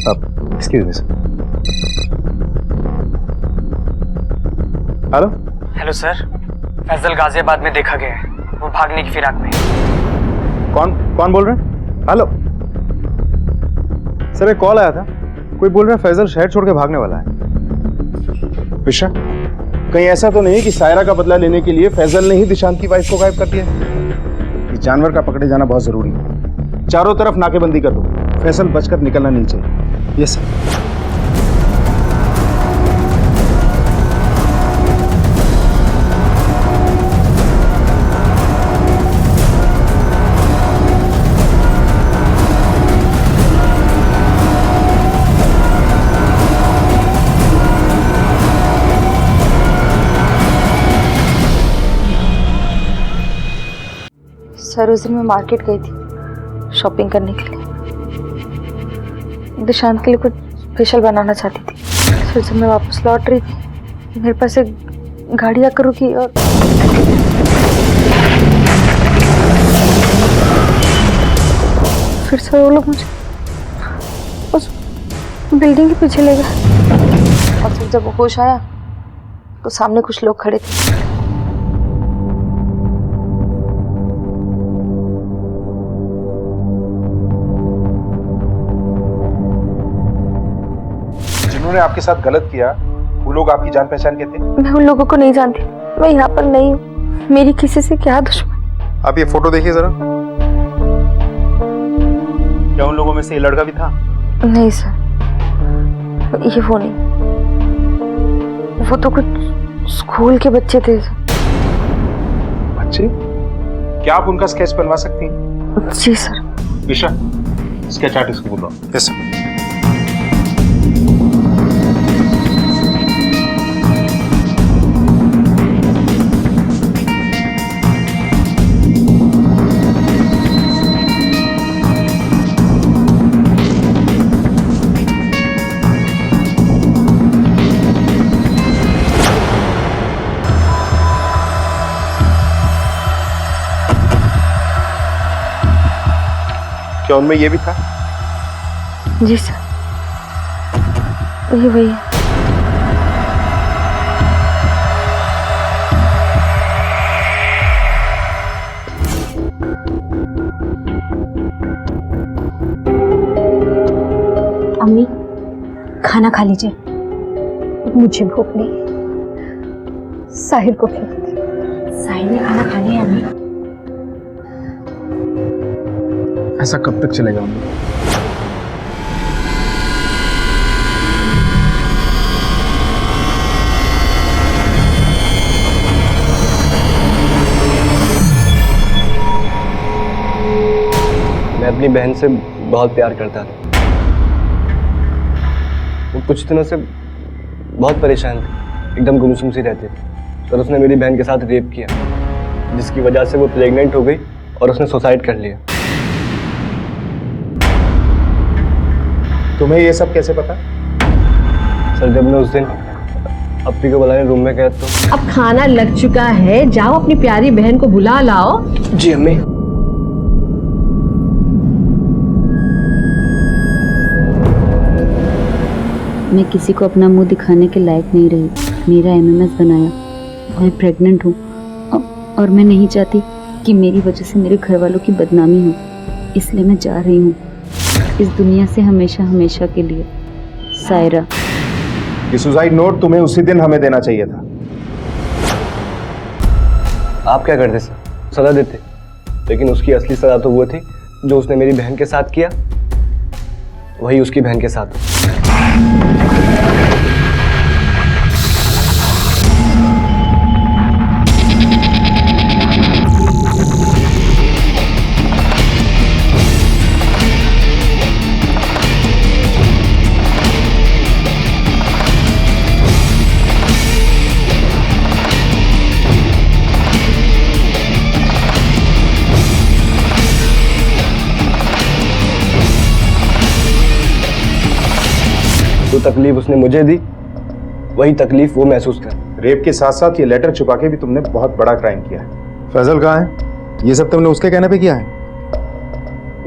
अब excuse me sir. Hello hello sir, Faizal Ghaziabad में देखा गया है, वो भागने की फिराक में। कौन बोल रहे हैं? हेलो सर, एक कॉल आया था, कोई बोल रहा है फैजल शहर छोड़ के भागने वाला है। पिशा, कहीं ऐसा तो नहीं कि सायरा का बदला लेने के लिए फैजल ने ही दिशांत की वाइफ को गायब कर दिया? इस जानवर का पकड़े जाना बहुत जरूरी है। चारों तरफ नाकेबंदी कर दो, फैजल बचकर निकलना नहीं चाहिए। Yes sir. सर उस दिन मैं मार्केट गई थी शॉपिंग करने के लिए, दिशांत के लिए कुछ स्पेशल बनाना चाहती थी। फिर जब मैं वापस लौट रही थी मेरे पास एक गाड़ी आकर रुकी और फिर सर वो लोग मुझे उस बिल्डिंग के पीछे ले गए और फिर जब वो होश आया तो सामने कुछ लोग खड़े थे। जिन्होंने आपके साथ गलत किया वो लोग आपकी जान पहचान के थे? मैं उन लोगों को नहीं जानती, मैं यहाँ पर नहीं हूँ, मेरी किसी से क्या दुश्मनी। आप ये फोटो देखिए जरा, क्या उन लोगों में से ये लड़का भी था? नहीं सर, ये वो नहीं, वो तो कुछ स्कूल के बच्चे थे। बच्चे? क्या आप उनका स्केच बनवा सकती हैं? जी सर। विशा, स्केच आर्टिस्ट को बुलाओ। Yes sir. क्या उनमें ये भी था? जी सर, ये वही है। अम्मी, खाना खा लीजिए। मुझे भूख नहीं है, साहिल को खिलाते। साहिल ने खाना खा लिया अम्मी? ऐसा कब तक चलेगा? मैं अपनी बहन से बहुत प्यार करता था। वो कुछ दिनों से बहुत परेशान थी, एकदम गुमसुम सी रहती थी। और उसने मेरी बहन के साथ रेप किया, जिसकी वजह से वो प्रेग्नेंट हो गई और उसने सुसाइड कर लिया। तुम्हें ये सब कैसे पता? सर, जब मैं उस दिन अपनी को बुलाने रूम में गया तो। अब खाना लग चुका है, जाओ अपनी प्यारी बहन को बुला लाओ। जी अम्मी। मैं किसी को अपना मुंह दिखाने के लायक नहीं रही। मेरा एमएमएस बनाया, मैं प्रेग्नेंट हूँ और मैं नहीं चाहती कि मेरी वजह से मेरे घर वालों की बदनामी हो, इसलिए मैं जा रही हूँ इस दुनिया से हमेशा हमेशा के लिए। सायरा। ये सुसाइड नोट तुम्हें उसी दिन हमें देना चाहिए था। आप क्या करते सर? सजा देते, लेकिन उसकी असली सजा तो वो थी जो उसने मेरी बहन के साथ किया, वही उसकी बहन के साथ। जो तकलीफ उसने मुझे दी, वही तकलीफ वो महसूस कर। रेप के साथ साथ ये लेटर छुपा के भी तुमने बहुत बड़ा क्राइम किया है। फैजल कहाँ है? ये सब तुमने उसके कहने पे किया है?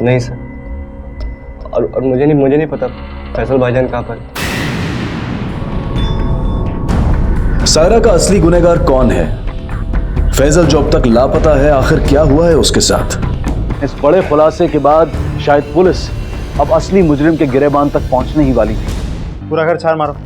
नहीं सर, और मुझे नहीं पता फैसल भाईजान कहाँ पर। सायरा का असली गुनहगार कौन है? फैजल जो अब तक लापता है, आखिर क्या हुआ है उसके साथ? इस बड़े खुलासे के बाद शायद पुलिस अब असली मुजरिम के गिरेबान तक पहुंचने ही वाली थी। पूरा घर छाल मारो।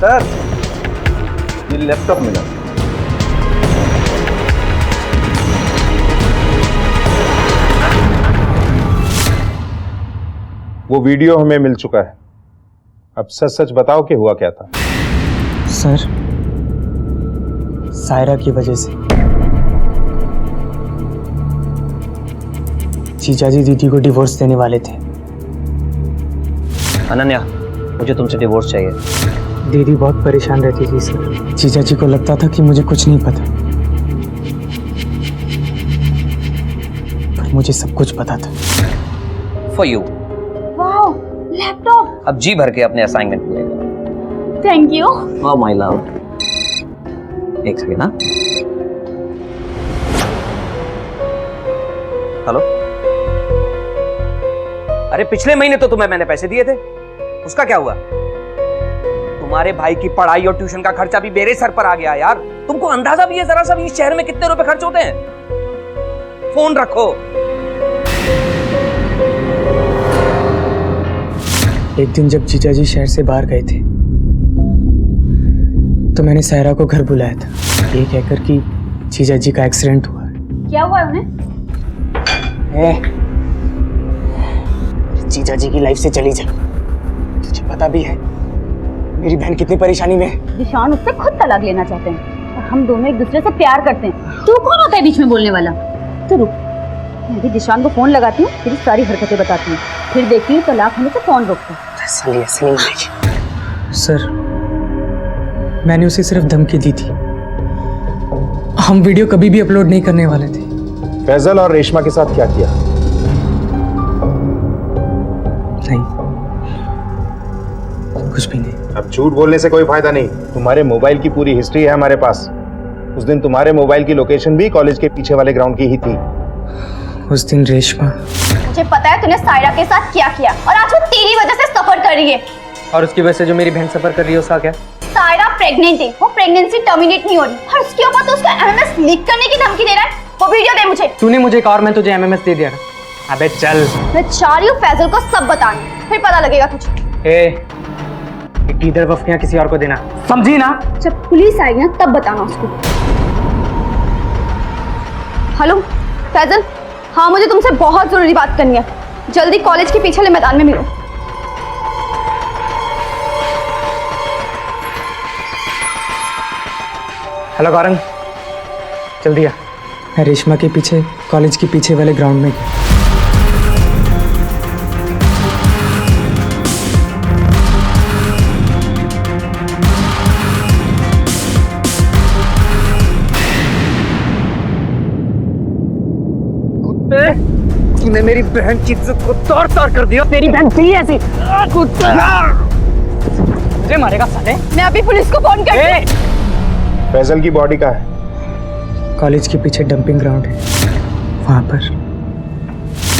सर, ये लैपटॉप मिला। वो वीडियो हमें मिल चुका है। अब सच सच बताओ कि हुआ क्या था। सर, सायरा की वजह से जीजाजी दीदी को डिवोर्स देने वाले थे। अनन्या, मुझे तुमसे डिवोर्स चाहिए। दीदी बहुत परेशान रहती थी सर। जीजाजी को लगता था कि मुझे कुछ नहीं पता, पर मुझे सब कुछ पता था। For you. Wow, laptop. अब जी भर के अपने असाइनमेंट पूरे करो। Thank you. Oh my love. एक सेकेंड ना। हेलो। अरे पिछले महीने तो तुम्हें मैंने पैसे दिए थे, उसका क्या हुआ? तुम्हारे भाई की पढ़ाई और ट्यूशन का खर्चा भी मेरे सर पर आ गया यार। तुमको अंदाजा भी है जरा सा भी इस शहर में कितने रुपए खर्च होते हैं? फोन रखो। एक दिन जब जीजाजी शहर से बाहर गए थे तो मैंने सायरा को घर बुलाया था, ये कहकर कि जीजाजी का एक्सीडेंट हुआ है। क्या हुआ उन्हें? जीजाजी की लाइफ से चली जा। तुझे पता भी है मेरी बहन कितनी परेशानी में है। दिशान उससे खुद तलाक लेना चाहते हैं और हम दोनों एक दूसरे से प्यार करते हैं। तू कौन होता है बीच में बोलने वाला? तो रुक, मैं भी दिशान को फोन लगाती हूँ, तेरी सारी हरकतें बताती हूँ, फिर देखती हूँ तलाक होने से कौन रोकता है। ऐसा नहीं मिलेगी। सर, मैंने उसे सिर्फ धमकी दी थी। हम वीडियो कभी भी अपलोड नहीं करने वाले थे। फैजल और रेशमा के साथ क्या किया? नहीं, कुछ भी नहीं। अब झूठ बोलने से कोई फायदा नहीं। तुम्हारे मोबाइल की पूरी हिस्ट्री है हमारे पास। उस दिन तुम्हारे मोबाइल की लोकेशन भी कॉलेज के पीछे वाले ग्राउंड की ही थी। उस दिन रेशमा। मुझे पता है तूने सायरा के साथ क्या किया और आज वो तेरी वजह से सफर कर रही है। और उसकी वजह से जो मेरी बहन सफर कर रही है उसका क्या? सायरा प्रेग्नेंट है, वो प्रेगनेंसी टर्मिनेट नहीं हो रही और उसके ऊपर तो उसका एमएमएस लीक करने की धमकी दे रहा है। वो वीडियो दे मुझे। तूने मुझे कहा और मैं तुझे एमएमएस दे दिया। अबे चल। मैं चाह रही हूँ फैजल को सब बताना, फिर पता लगेगा तुझे। इधर वफ्तियां किसी और को देना, समझी ना? जब पुलिस आएगी ना तब बताना उसको। हेलो फैजल, हाँ मुझे तुमसे बहुत जरूरी बात करनी है। जल्दी कॉलेज के पीछे वाले मैदान में मिलो। हेलो गौरंग, जल्दी आ। मैं रेशमा के पीछे कॉलेज के पीछे वाले ग्राउंड में गया। तूने मेरी बहन की इज्जत को तोड़ कर दिया। तेरी बहन थी ऐसी। मुझे मारेगा साले। मैं अभी पुलिस को फोन करती हूँ। फैजल की बॉडी कहाँ है? कॉलेज के पीछे डंपिंग ग्राउंड है, वहां पर।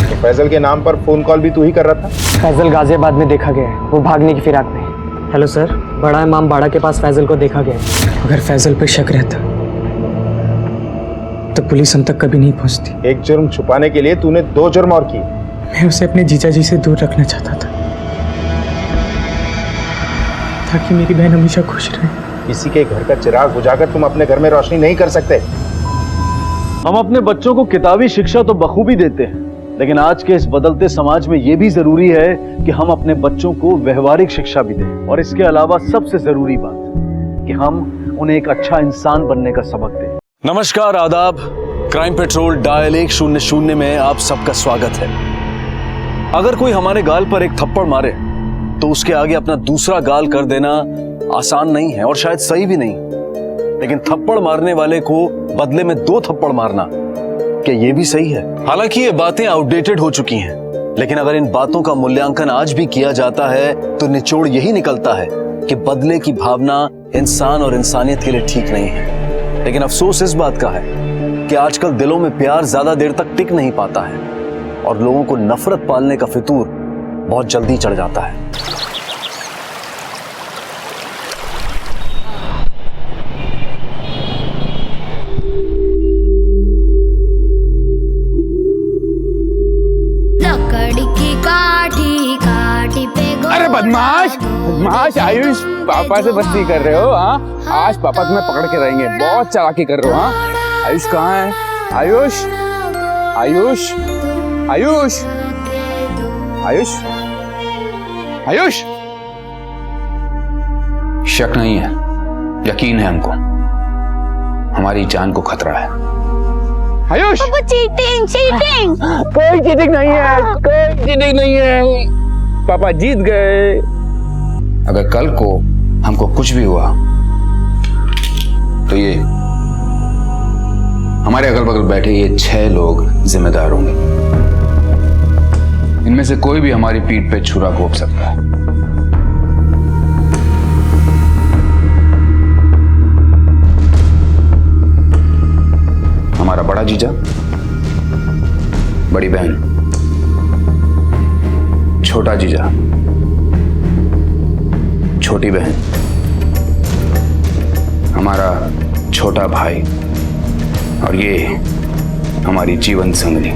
तो फैजल के नाम पर फोन कॉल भी तू ही कर रहा था? फैजल गाजियाबाद में देखा गया है, वो भागने की फिराक में। हेलो सर, बड़ा इमाम बाड़ा के पास फैजल को देखा गया है। अगर फैजल पर शक रहता तो पुलिस हम तक कभी नहीं पहुंचती। एक जुर्म छुपाने के लिए तूने 2 जुर्म और किए। मैं उसे अपने जीजाजी से दूर रखना चाहता था ताकि मेरी बहन हमेशा खुश रहे। किसी के घर का चिराग बुझाकर तुम अपने घर में रोशनी नहीं कर सकते। हम अपने बच्चों को किताबी शिक्षा तो बखूबी देते हैं, लेकिन आज के इस बदलते समाज में यह भी जरूरी है कि हम अपने बच्चों को व्यवहारिक शिक्षा भी दें। और इसके अलावा सबसे जरूरी बात कि हम उन्हें एक अच्छा इंसान बनने का सबक दें। नमस्कार, आदाब। क्राइम पेट्रोल डायल 100 में आप सबका स्वागत है। अगर कोई हमारे गाल पर एक थप्पड़ मारे तो उसके आगे अपना दूसरा गाल कर देना आसान नहीं है और शायद सही भी नहीं, लेकिन थप्पड़ मारने वाले को बदले में 2 थप्पड़ मारना, क्या ये भी सही है? हालांकि ये बातें आउटडेटेड हो चुकी हैं, लेकिन अगर इन बातों का मूल्यांकन आज भी किया जाता है तो निचोड़ यही निकलता है कि बदले की भावना इंसान और इंसानियत के लिए ठीक नहीं है। लेकिन अफसोस इस बात का है कि आजकल दिलों में प्यार ज्यादा देर तक टिक नहीं पाता है और लोगों को नफरत पालने का फितूर बहुत जल्दी चढ़ जाता है। लकड़ी की काठी काठी पे अरे बदमाश बदमाश आयुष, पापा से मस्ती कर रहे हो? हाँ, आज पापा तुम्हें पकड़ के रहेंगे। बहुत चालाकी कर रहे हो। हाँ, आयुष कहाँ है? आयुष, आयुष, आयुष, आयुष, आयुष। शक नहीं है, यकीन है हमको, हमारी जान को खतरा है। Ayush, cheating cheating. कोई चीटिंग नहीं है, कोई चीटिंग नहीं है, पापा जीत गए। अगर कल को हमको कुछ भी हुआ तो ये हमारे अगल बगल बैठे ये 6 लोग जिम्मेदार होंगे। इनमें से कोई भी हमारी पीठ पे छुरा घोंप सकता है। हमारा बड़ा जीजा, बड़ी बहन, छोटा जीजा, छोटी बहन, हमारा छोटा भाई और ये हमारी जीवन संगनी,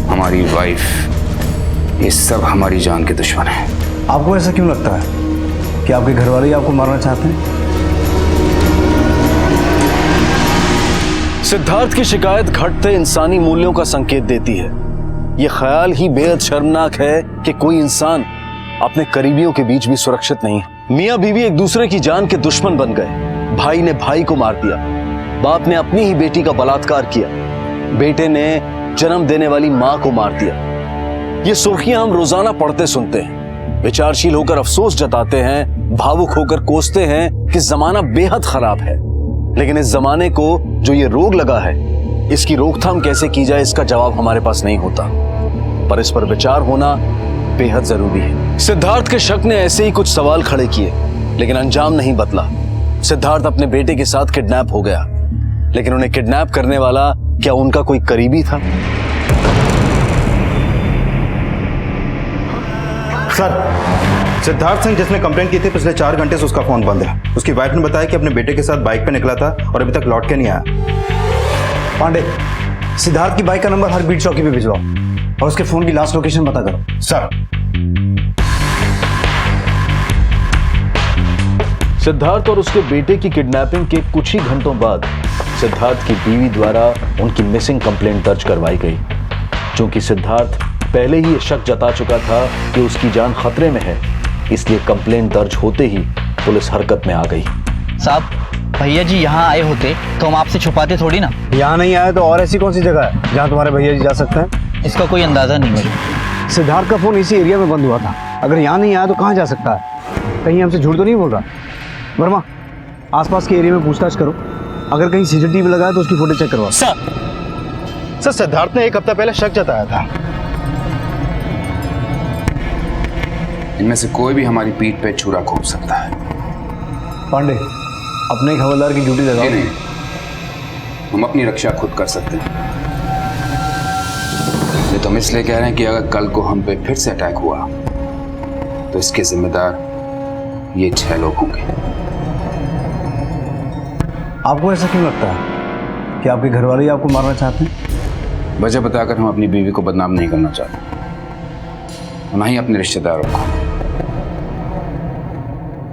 हमारी वाइफ, ये सब हमारी जान के दुश्मन हैं। आपको ऐसा क्यों लगता है कि आपके घर वाले आपको मारना चाहते हैं? सिद्धार्थ की शिकायत घटते इंसानी मूल्यों का संकेत देती है। यह ख्याल ही बेहद शर्मनाक है कि कोई इंसान अपने करीबियों के बीच भी सुरक्षित नहीं है। मियां बीवी एक दूसरे की जान के दुश्मन बन गए। भाई ने भाई को मार दिया, बाप ने अपनी ही बेटी का बलात्कार किया, बेटे ने जन्म देने वाली मां को मार दिया। ये सुर्खियां हम रोजाना पढ़ते सुनते हैं। विचारशील होकर अफसोस जताते हैं, भावुक होकर कोसते हैं कि जमाना बेहद खराब है। लेकिन इस जमाने को जो ये रोग लगा है, इसकी रोकथाम कैसे की जाए, इसका जवाब हमारे पास नहीं होता, पर इस पर विचार होना बेहद जरूरी है। सिद्धार्थ के शक ने ऐसे ही कुछ सवाल खड़े किए, लेकिन अंजाम नहीं बदला। सिद्धार्थ अपने बेटे के साथ किडनैप हो गया, लेकिन उन्हें किडनैप करने वाला क्या उनका कोई करीबी था? सर, सिद्धार्थ सिंह जिसने कंप्लेंट की थी, पिछले 4 घंटे से उसका फोन बंद है। उसकी वाइफ ने बताया कि अपने बेटे के साथ बाइक पे निकला था और अभी तक लौट के नहीं आया। पांडे, सिद्धार्थ की बाइक का नंबर हर बीट चौकी पे भिजवाओ और उसके फोन की लास्ट लोकेशन पता करो। सर। सिद्धार्थ और उसके बेटे की किडनैपिंग के कुछ ही घंटों बाद सिद्धार्थ की बीवी द्वारा उनकी मिसिंग कंप्लेंट दर्ज करवाई गई। क्योंकि सिद्धार्थ पहले ही ये शक जता चुका था कि उसकी जान खतरे में है, इसलिए कंप्लेंट दर्ज होते ही पुलिस हरकत में आ गई। साहब, भैया जी यहाँ आए होते तो हम आपसे छुपाते थोड़ी ना। यहाँ नहीं आए तो और ऐसी कौन सी जगह है जहाँ तुम्हारे भैया जी जा सकते हैं? इसका कोई अंदाजा नहीं मुझे। सिद्धार्थ का फोन इसी एरिया में बंद हुआ था। अगर यहाँ नहीं आया तो कहाँ जा सकता है? कहीं हमसे झूठ तो नहीं बोल रहा? वर्मा, आसपास के एरिया में पूछताछ करो, अगर कहीं सीसीटीवी लगा है तो उसकी फोटो चेक करवाओ। सर, सिद्धार्थ ने 1 हफ्ता पहले शक जताया था। इनमें से कोई भी हमारी पीठ पे छुरा घोंप सकता है। पांडे, अपने एक हवलदार की ड्यूटी लगाओ। नहीं, हम अपनी रक्षा खुद कर सकते हैं। ये तो हम इसलिए कह रहे हैं कि अगर कल को हम पे फिर से अटैक हुआ तो इसके जिम्मेदार ये 6 लोग होंगे। आपको ऐसा क्यों लगता है कि आपके घर वाले ही आपको मारना चाहते हैं? वजह बताकर हम अपनी बीवी को बदनाम नहीं करना चाहते, ना ही अपने रिश्तेदारों को।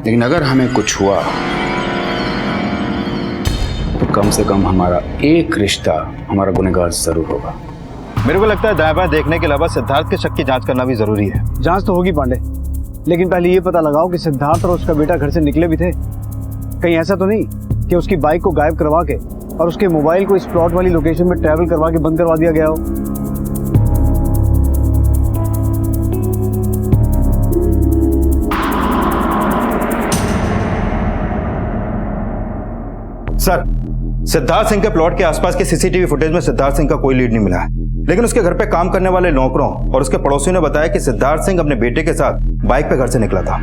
लेकिन अगर हमें कुछ हुआ तो कम से कम हमारा एक रिश्ता हमारा गुनहगार जरूर होगा। मेरे को लगता है दाएं बाएं देखने के अलावा सिद्धार्थ के शक की जांच करना भी जरूरी है। जांच तो होगी पांडे, लेकिन पहले ये पता लगाओ कि सिद्धार्थ और उसका बेटा घर से निकले भी थे। कहीं ऐसा तो नहीं कि उसकी बाइक को गायब करवा के और उसके मोबाइल को इस प्लॉट वाली लोकेशन में ट्रैवल करवा के बंद करवा दिया गया हो? सर, सिद्धार्थ सिंह के प्लॉट के आसपास के सीसीटीवी फुटेज में सिद्धार्थ सिंह का कोई लीड नहीं मिला है। लेकिन उसके घर पे काम करने वाले नौकरों और उसके पड़ोसियों ने बताया कि सिद्धार्थ सिंह अपने बेटे के साथ बाइक पे घर से निकला था।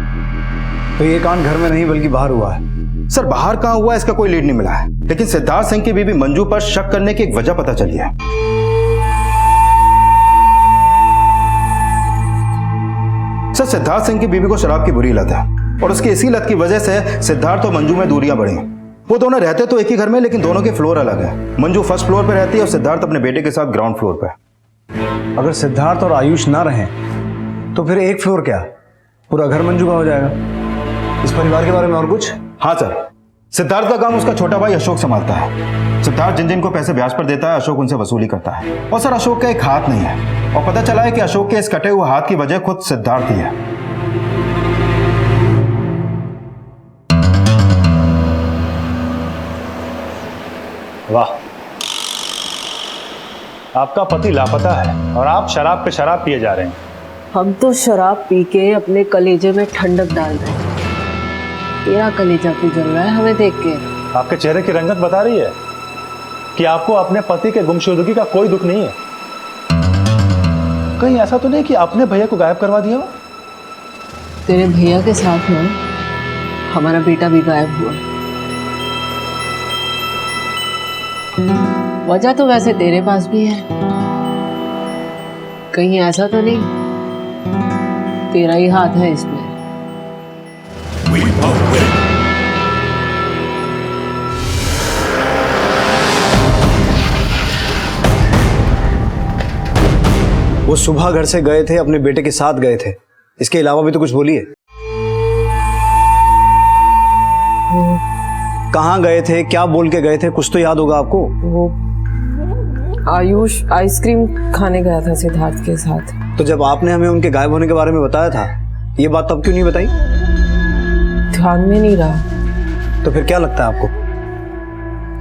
तो ये कांड घर में नहीं बल्कि बाहर हुआ है। सर बाहर कहाँ हुआ इसका कोई लीड नहीं मिला है, लेकिन सिद्धार्थ सिंह की बीवी मंजू पर शक करने की एक वजह पता चली है। सर सिद्धार्थ सिंह की बीवी को शराब की बुरी लत है और उसकी इसी लत की वजह से सिद्धार्थ और मंजू में दूरियां बढ़ी। वो दोनों रहते तो एक ही घर में, लेकिन दोनों के फ्लोर अलग है। मंजू फर्स्ट फ्लोर पे रहती है और सिद्धार्थ अपने बेटे के साथ ग्राउंड फ्लोर पे। अगर सिद्धार्थ और आयुष ना रहें तो फिर एक फ्लोर क्या, पूरा घर मंजू का हो जाएगा। इस परिवार के बारे में और कुछ? हाँ सर, सिद्धार्थ का काम उसका छोटा भाई अशोक संभालता है। सिद्धार्थ जिन जिन को पैसे ब्याज पर देता है अशोक उनसे वसूली करता है। और सर अशोक का एक हाथ नहीं है और पता चला है कि अशोक के इस कटे हुए हाथ की वजह खुद सिद्धार्थ ही है। वाह, आपका पति लापता है और आप शराब पे शराब पिए जा रहे हैं। हम तो शराब पी के अपने कलेजे में ठंडक डाल रहे हैं। तेरा कलेजा क्यों जल रहा है हमें देख के? आपके चेहरे की रंगत बता रही है कि आपको अपने पति के गुमशुदगी का कोई दुख नहीं है। कहीं ऐसा तो नहीं कि आपने भैया को गायब करवा दिया हो? तेरे भैया के साथ में हमारा बेटा भी गायब हुआ। वजह तो वैसे तेरे पास भी है, कहीं ऐसा तो नहीं तेरा ही हाथ है इसमें? वो सुबह घर से गए थे, अपने बेटे के साथ गए थे, इसके अलावा भी तो कुछ बोलिए। कहाँ गए थे, क्या बोल के गए थे, कुछ तो याद होगा आपको। वो आयुष आइसक्रीम खाने गया था सिद्धार्थ के साथ। तो जब आपने हमें उनके गायब होने के बारे में बताया था, ये बात तब क्यों नहीं बताई? ध्यान में नहीं रहा। तो फिर क्या लगता है आपको,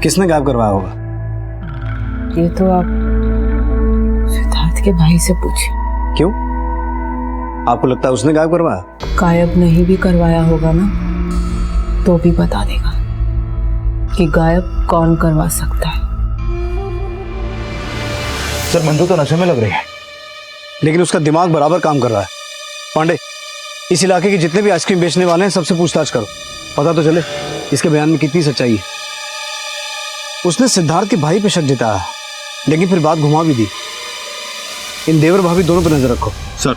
किसने गायब करवाया होगा? ये तो आप सिद्धार्थ के भाई से पूछिए। क्यों, आपको लगता है उसने गायब करवाया? गायब नहीं भी करवाया होगा ना तो भी बता देगा कि गायब कौन करवा सकता है। सर मंजू तो नशे में लग रही है, लेकिन उसका दिमाग बराबर काम कर रहा है। पांडे, इस इलाके के जितने भी आइसक्रीम बेचने वाले हैं सबसे पूछताछ करो, पता तो चले इसके बयान में कितनी सच्चाई है। उसने सिद्धार्थ के भाई पे शक जताया, लेकिन फिर बात घुमा भी दी। इन देवर भाभी दोनों पर नजर रखो। सर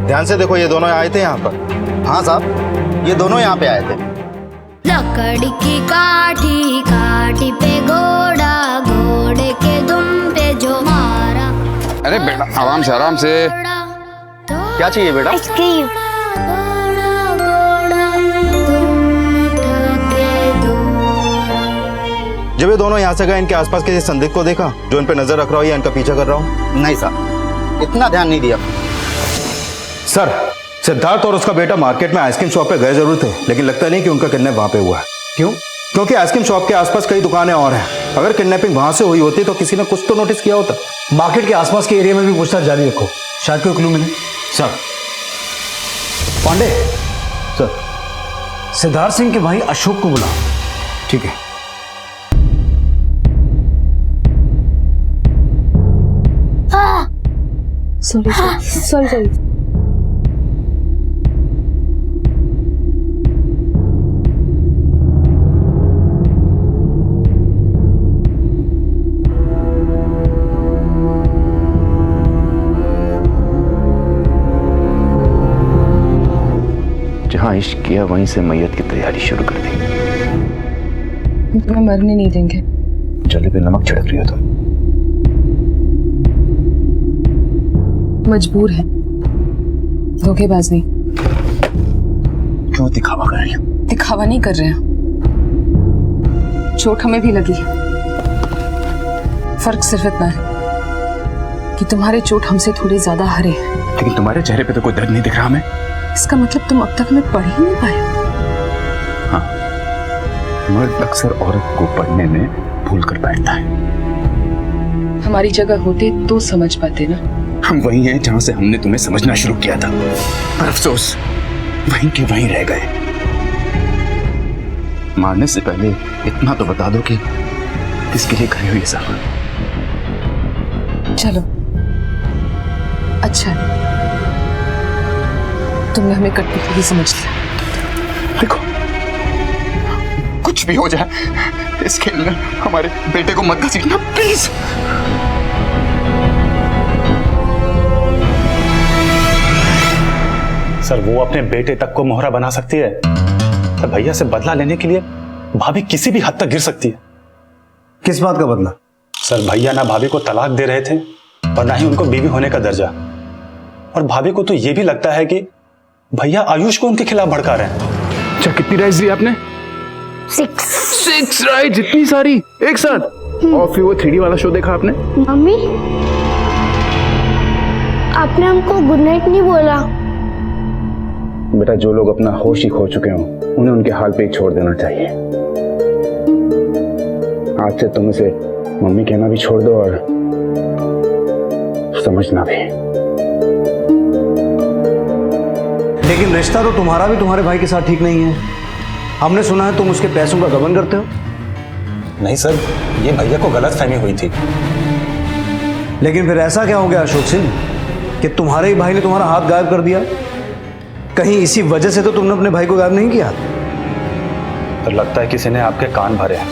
ध्यान से देखो, ये दोनों आए थे यहाँ पर। हाँ साहब, ये दोनों यहाँ पे आए थे। लकड़ी की काठी काठी पे घोड़ा, घोड़े के दुम पे जो मारा। अरे बेटा आराम से आराम से। क्या चाहिए बेटा? आइसक्रीम। जब ये दोनों यहाँ से गए, इनके आसपास किसी संदिग्ध को देखा जो इन पे नजर रख रहा हो या इनका पीछा कर रहा हो? नहीं साहब, इतना ध्यान नहीं दिया। सर सिद्धार्थ और उसका बेटा मार्केट में आइसक्रीम शॉप पे गए जरूर थे, लेकिन लगता नहीं कि उनका किडनैप वहां पे हुआ है। क्यों? क्योंकि आइसक्रीम शॉप के आसपास कई दुकानें और हैं। अगर किडनैपिंग वहां से हुई होती तो किसी ने कुछ तो नोटिस किया होता। मार्केट के आसपास के एरिया में भी पूछताछ जारी रखो, शायद कोई क्लू मिले। सर पांडे, सर सिद्धार्थ सिंह के भाई अशोक को बुलाओ। ठीक है। सॉरी। जहां इश्क किया वहीं से मैयत की तैयारी शुरू कर दी। तुम्हें मरने नहीं देंगे। जले पे नमक छिड़क रही हो तुम। मजबूर है, धोखेबाज नहीं। क्यों दिखावा कर रही हो? दिखावा नहीं कर रहे हैं, चोट हमें भी लगी है। फर्क सिर्फ इतना है कि तुम्हारे चोट हमसे थोड़ी ज्यादा हरे हैं। लेकिन तुम्हारे चेहरे पे तो कोई दर्द नहीं दिख रहा हमें। इसका मतलब तुम अब तक हमें पढ़ ही नहीं पाए। हाँ, मर्द अक्सर औरत को पढ़ने में भूल कर बैठता है। हमारी जगह होते तो समझ पाते ना। हम वहीं हैं जहां से हमने तुम्हें समझना शुरू किया था, पर अफसोस वहीं के वहीं रह गए। मारने से पहले इतना तो बता दो कि किसके लिए करे हो ये सब। चलो, अच्छा तुमने हमें कठपुतली समझ लिया। देखो, कुछ भी हो जाए इस खेल में हमारे बेटे को मत घसीटना प्लीज। सर वो अपने बेटे तक को मोहरा बना सकती है, तो भैया से बदला लेने के लिए भाभी किसी भी हद तक गिर सकती है। किस बात का बदला? सर भैया ना भाभी को तलाक दे रहे थे और ना ही उनको बीवी होने का दर्जा, और भाभी को तो यह भी लगता है कि भैया आयुष को उनके खिलाफ भड़का रहे हैं। अच्छा, कितनी राइट्स दी आपने? 6 राइट्स, इतनी सारी एक साथ? और फिर वो 3D वाला शो देखा आपने? मम्मी, आपने हमको गुड नाइट नहीं बोला। बेटा, जो लोग अपना होश ही खो चुके हों उन्हें उनके हाल पे ही छोड़ देना चाहिए। आज से तुम इसे मम्मी कहना भी छोड़ दो और समझना भी। लेकिन रिश्ता तो तुम्हारा भी तुम्हारे भाई के साथ ठीक नहीं है। हमने सुना है तुम उसके पैसों का गबन करते हो। नहीं सर, ये भैया को गलत फहमी हुई थी। लेकिन फिर ऐसा क्या हो गया अशोक सिंह कि तुम्हारे ही भाई ने तुम्हारा हाथ गायब कर दिया? कहीं इसी वजह से तो तुमने अपने भाई को गायब नहीं किया? तो लगता है किसी ने आपके कान भरे हैं।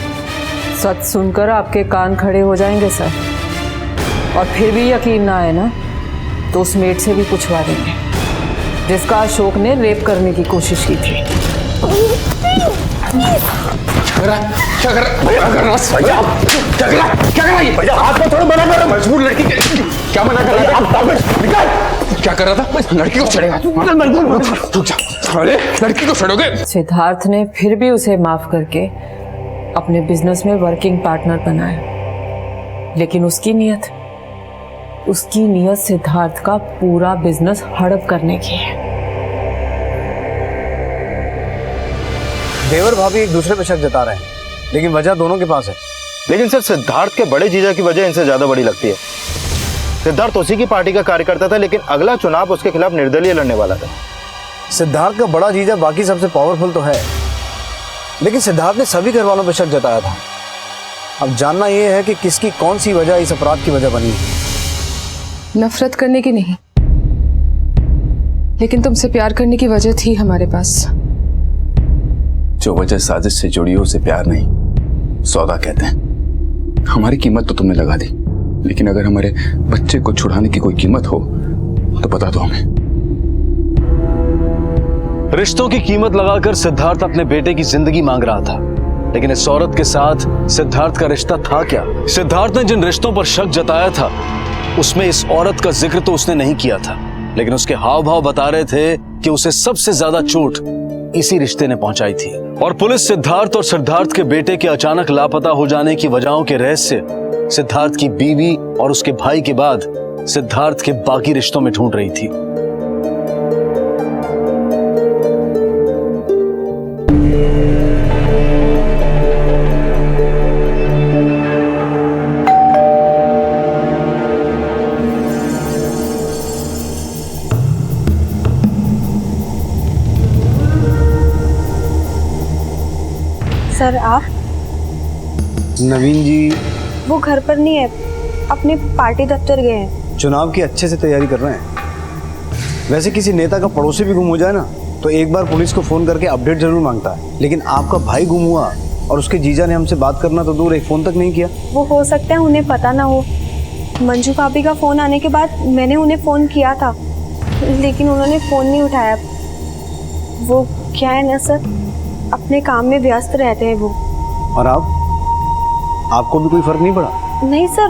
सच सुनकर आपके कान खड़े हो जाएंगे सर, और फिर भी यकीन ना आए ना तो उस मेट से भी पूछवा देंगे जिसका अशोक ने रेप करने की कोशिश की थी। क्या कर रहा है ये? भैया हाथ में थोड़ा मना कर, मजबूर लड़की क्या मना कर रहा था? क्या कर रहा था? लड़की को छेड़ेगा? रुक जा, अरे लड़की को छेड़ोगे? सिद्धार्थ ने फिर भी उसे माफ करके अपने बिजनेस में वर्किंग पार्टनर बनाया, लेकिन उसकी नीयत सिद्धार्थ का पूरा बिजनेस हड़प करने की है। देवर भाभी एक दूसरे पे शक जता रहे हैं, लेकिन वजह दोनों के पास है। लेकिन सर, सिद्धार्थ के बड़े जीजा की वजह इनसे ज्यादा बड़ी लगती है। सिद्धार्थ उसी की पार्टी का कार्यकर्ता था, लेकिन अगला चुनाव उसके खिलाफ निर्दलीय लड़ने वाला था। सिद्धार्थ का बड़ा जीजा बाकी सबसे पावरफुल तो है, लेकिन सिद्धार्थ ने सभी घर वालों पर शक जताया था। अब जानना यह है कि किसकी कौन सी वजह इस अपराध की वजह बनी। नफरत करने की नहीं, लेकिन तुमसे प्यार करने की वजह थी हमारे पास। जो वजह साजिश से जुड़ी हो उसे प्यार नहीं, सौदा कहते हैं। हमारी कीमत तो तुमने लगा दी, लेकिन अगर हमारे बच्चे को छुड़ाने की कोई कीमत हो तो बता दो हमें। रिश्तों की कीमत लगाकर सिद्धार्थ अपने बेटे की जिंदगी मांग रहा था, लेकिन इस औरत के साथ सिद्धार्थ का रिश्ता था क्या? सिद्धार्थ ने जिन रिश्तों पर शक जताया था उसमें इस औरत का जिक्र तो उसने नहीं किया था, लेकिन उसके हाव भाव बता रहे थे कि उसे सबसे ज्यादा चोट इसी रिश्ते ने पहुंचाई थी। और पुलिस सिद्धार्थ और सिद्धार्थ के बेटे के अचानक लापता हो जाने की वजहों के रहस्य सिद्धार्थ की बीवी और उसके भाई के बाद सिद्धार्थ के बाकी रिश्तों में ढूंढ रही थी। सर आप? नवीन जी वो घर पर नहीं है, अपने पार्टी दफ्तर गए हैं। चुनाव की अच्छे से तैयारी कर रहे हैं। वैसे किसी नेता का पड़ोसी भी गुम हो जाए ना तो एक बार पुलिस को फोन करके अपडेट जरूर मांगता है, लेकिन आपका भाई गुम हुआ और उसके जीजा ने हमसे बात करना तो दूर, एक फोन तक नहीं किया। वो हो सकता है उन्हें पता ना हो। मंजू भाभी का फोन आने के बाद मैंने उन्हें फोन किया था, लेकिन उन्होंने फोन नहीं उठाया। वो क्या है ना सर, अपने काम में व्यस्त रहते हैं वो। और आपको भी कोई फर्क नहीं पड़ा? नहीं सर,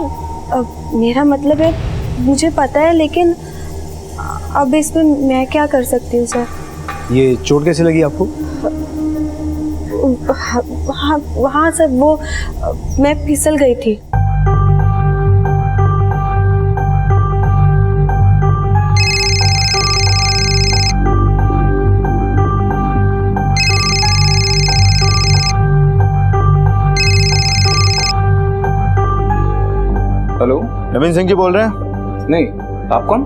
मेरा मतलब है मुझे पता है, लेकिन अब इसमें मैं क्या कर सकती हूँ सर? ये चोट कैसे लगी आपको? हाँ सर, वो मैं फिसल गई थी। हेलो, नवीन सिंह जी बोल रहे हैं? नहीं, आप कौन?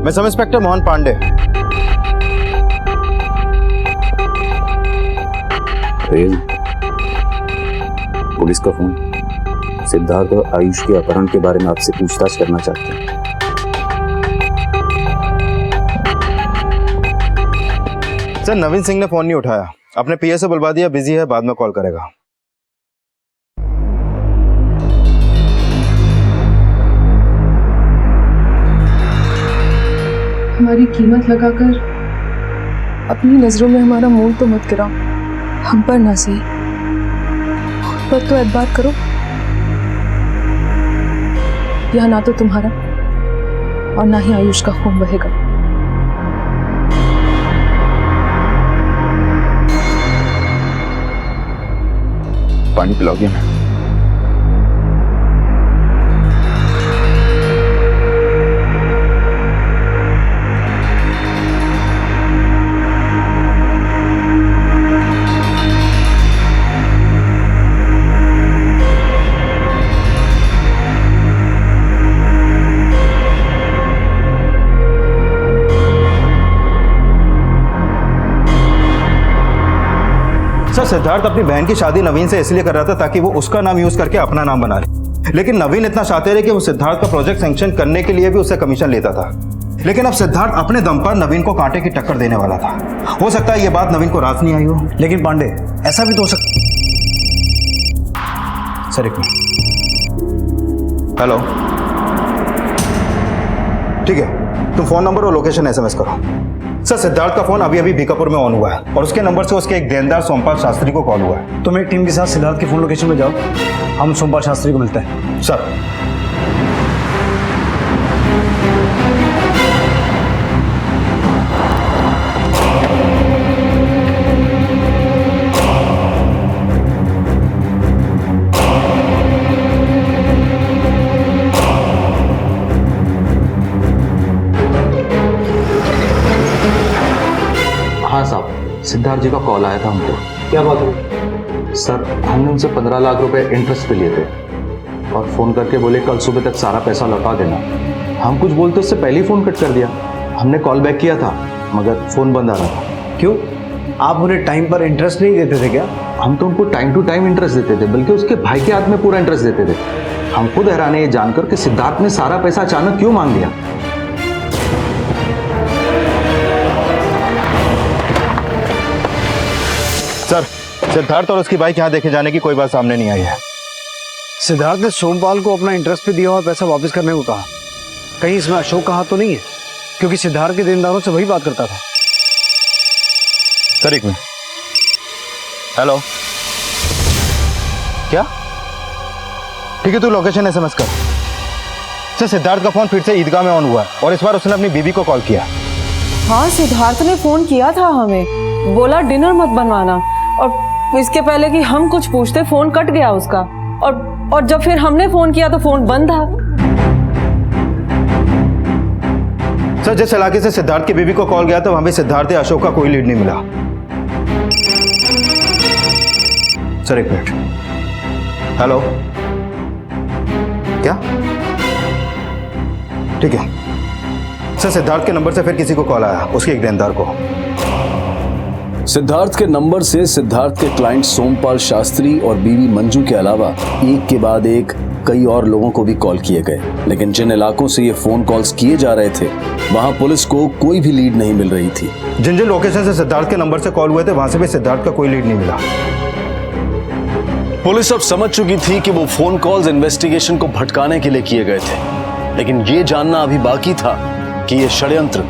मैं sub inspector Mohan Pandey. Police का फोन। सिद्धार्थ और आयुष के अपहरण के बारे में आपसे पूछताछ करना चाहते हैं। सर नवीन सिंह ने फोन नहीं उठाया, अपने पीए से बुलवा दिया, बिजी है, बाद में कॉल करेगा। हमारी कीमत लगाकर अपनी नजरों में हमारा मूल तो मत गिराओ, हम पर ना सही खुद पर तो एतबार करो। यह ना तो तुम्हारा और ना ही आयुष का खून बहेगा। पानी पिलाओगे मैं? सर सिद्धार्थ अपनी बहन की शादी नवीन से इसलिए कर रहा था ताकि वो उसका नाम यूज करके अपना नाम बना ले, लेकिन नवीन इतना शातिर है कि वो सिद्धार्थ का प्रोजेक्ट सैंक्शन करने के लिए भी उससे कमीशन लेता था। लेकिन अब सिद्धार्थ अपने दम पर नवीन को कांटे की टक्कर देने वाला था। हो सकता है ये बात नवीन को रास नहीं आई हो। लेकिन पांडे ऐसा भी तो हो सकता। सर एक मिनट। हेलो, ठीक है, तुम फोन नंबर और लोकेशन एसएमएस करो। सर सिद्धार्थ का फोन अभी अभी बीकापुर में ऑन हुआ है और उसके नंबर से उसके एक देनदार सोमपाल शास्त्री को कॉल हुआ है। तुम एक टीम के साथ सिद्धार्थ की फोन लोकेशन में जाओ, हम सोमपाल शास्त्री को मिलते हैं। सर हाँ साहब, सिद्धार्थ जी का कॉल आया था हमको। क्या बात है? सर हमने उनसे 15 लाख रुपए इंटरेस्ट पे लिए थे और फोन करके बोले कल सुबह तक सारा पैसा लौटा देना। हम कुछ बोलते उससे पहले ही फोन कट कर दिया। हमने कॉल बैक किया था मगर फोन बंद आ रहा था। क्यों, आप उन्हें टाइम पर इंटरेस्ट नहीं देते थे क्या? हम तो उनको टाइम टू टाइम इंटरेस्ट देते थे, बल्कि उसके भाई के हाथ में पूरा इंटरेस्ट देते थे। हम खुद हैरान है ये जानकर कि सिद्धार्थ ने सारा पैसा अचानक क्यों मांग लिया। सर सिद्धार्थ और उसकी बाइक यहाँ देखे जाने की कोई बात सामने नहीं आई है। सिद्धार्थ ने सोमपाल को अपना इंटरेस्ट पे दिया हुआ पैसा वापस करने को कहा। कहीं इसमें अशोक का हाथ तो नहीं है? क्योंकि सिद्धार्थ के देनदारों से वही बात करता था। सर एक मिनट। हेलो, क्या? ठीक है, तू लोकेशन एसएमएस कर। सर सिद्धार्थ का फोन फिर से ईदगाह में ऑन हुआ है और इस बार उसने अपनी बीवी को कॉल किया। हाँ, सिद्धार्थ ने फोन किया था हमें, बोला डिनर मत बनवाना, और इसके पहले कि हम कुछ पूछते फोन कट गया उसका। और जब फिर हमने फोन किया तो फोन बंद था। सर जिस इलाके से सिद्धार्थ की बीवी को कॉल गया था वहां भी सिद्धार्थ या अशोक का कोई लीड नहीं मिला। सर एक मिनट। हेलो, क्या? ठीक है सर, सिद्धार्थ के नंबर से फिर किसी को कॉल आया, उसके एक देनदार को। सिद्धार्थ के नंबर से सिद्धार्थ के क्लाइंट सोमपाल शास्त्री और बीवी मंजू के अलावा एक के बाद एक कई और लोगों को भी कॉल किए गए, लेकिन जिन इलाकों से ये फोन कॉल्स किए जा रहे थे वहां पुलिस को कोई भी लीड नहीं मिल रही थी। जिन जिन लोकेशन से सिद्धार्थ के नंबर से कॉल हुए थे वहां से भी सिद्धार्थ का कोई लीड नहीं मिला। पुलिस अब समझ चुकी थी कि वो फोन कॉल्स इन्वेस्टिगेशन को भटकाने के लिए किए गए थे, लेकिन ये जानना अभी बाकी था कि ये षड्यंत्र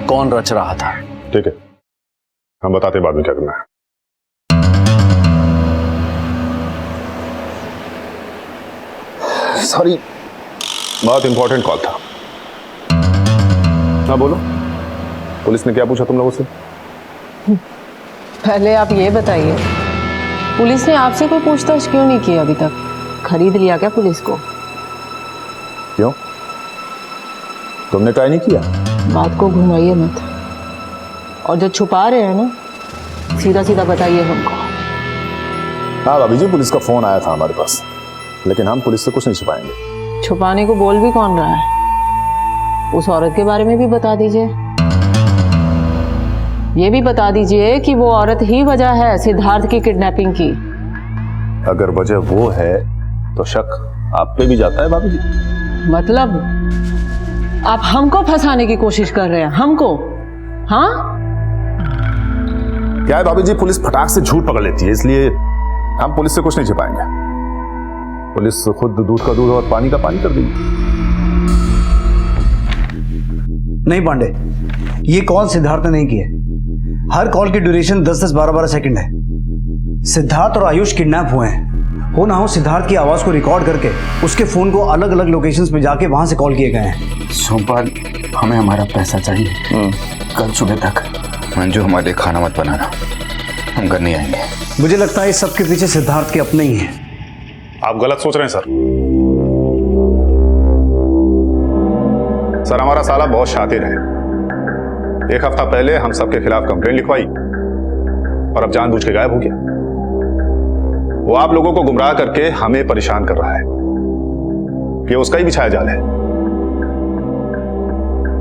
कौन रच रहा था। ठीक है, हम बताते बाद में क्या करना है। सॉरी, बहुत इंपॉर्टेंट कॉल था। हाँ बोलो, पुलिस ने क्या पूछा तुम लोगों से? पहले आप ये बताइए, पुलिस ने आपसे कोई पूछताछ क्यों नहीं की अभी तक? खरीद लिया क्या पुलिस को? क्यों, तुमने ट्राई नहीं किया? बात को घुमाइए मत, और जो छुपा रहे हैं ना सीधा सीधा बताइए हमको। हाँ भाभी जी, पुलिस का फोन आया था हमारे पास, लेकिन हम पुलिस से कुछ नहीं छुपाएंगे। छुपाने को बोल भी कौन रहा है? उस औरत के बारे में भी बता दीजिए। ये भी बता दीजिए कि वो औरत ही वजह है सिद्धार्थ की किडनैपिंग की। अगर वजह वो है तो शक आप पे भी जाता है भाभी जी। मतलब आप हमको फंसाने की कोशिश कर रहे हैं? हमको? हाँ, क्या है भाभी जी, पुलिस फटाक से झूठ पकड़ लेती है, इसलिए हम पुलिस से कुछ नहीं छिपाएंगे। पुलिस खुद दूध का दूध और पानी का पानी कर देगी। नहीं पांडे, ये कॉल सिद्धार्थ ने नहीं की है। हर कॉल की ड्यूरेशन 10-10, 12-12 सेकंड है। सिद्धार्थ और आयुष किडनैप हुए हैं। हो ना हो सिद्धार्थ की आवाज को रिकॉर्ड करके उसके फोन को अलग अलग लोकेशंस पे जाके वहां से कॉल किए गए हैं। सोमपाल, हमें हमारा पैसा चाहिए कल सुबह तक। मंजू, हमारे लिए खाना मत बनाना, हम घर नहीं आएंगे। मुझे लगता है इस सब के पीछे सिद्धार्थ के अपने ही हैं। आप गलत सोच रहे हैं सर, हमारा साला बहुत शातिर है। एक हफ्ता पहले हम सबके खिलाफ कंप्लेंट लिखवाई और अब जानबूझ के गायब हो गया। वो आप लोगों को गुमराह करके हमें परेशान कर रहा है। ये उसका ही बिछाया जाल है।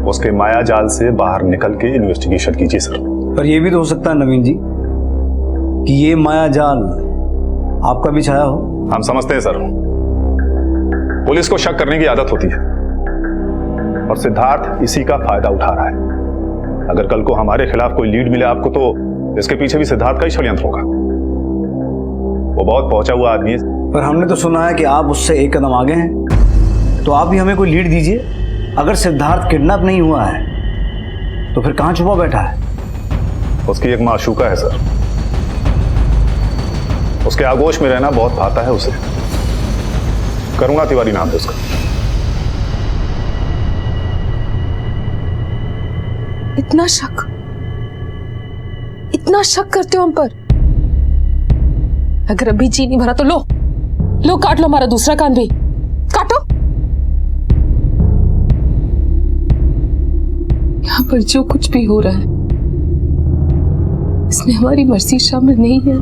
उसके माया जाल से बाहर निकल के इन्वेस्टिगेशन कीजिए सर। पर यह भी तो हो सकता है नवीन जी कि ये माया जाल आपका भी छाया हो। हम समझते हैं सर, पुलिस को शक करने की आदत होती है और सिद्धार्थ इसी का फायदा उठा रहा है। अगर कल को हमारे खिलाफ कोई लीड मिले आपको तो इसके पीछे भी सिद्धार्थ का ही षड्यंत्र होगा। वो बहुत पहुंचा हुआ आदमी है। पर हमने तो सुना है कि आप उससे एक कदम आगे हैं, तो आप भी हमें कोई लीड दीजिए। अगर सिद्धार्थ किडनैप नहीं हुआ है तो फिर कहां छुपा बैठा है? उसकी एक माशूका है सर, उसके आगोश में रहना बहुत भाता है उसे। करुणा तिवारी नाम है उसका। इतना शक करते हो हम पर? अगर अभी जी नहीं भरा तो लो काट लो हमारा दूसरा कान भी काटो। यहाँ पर जो कुछ भी हो रहा है इसमें हमारी मर्जी शामिल नहीं है।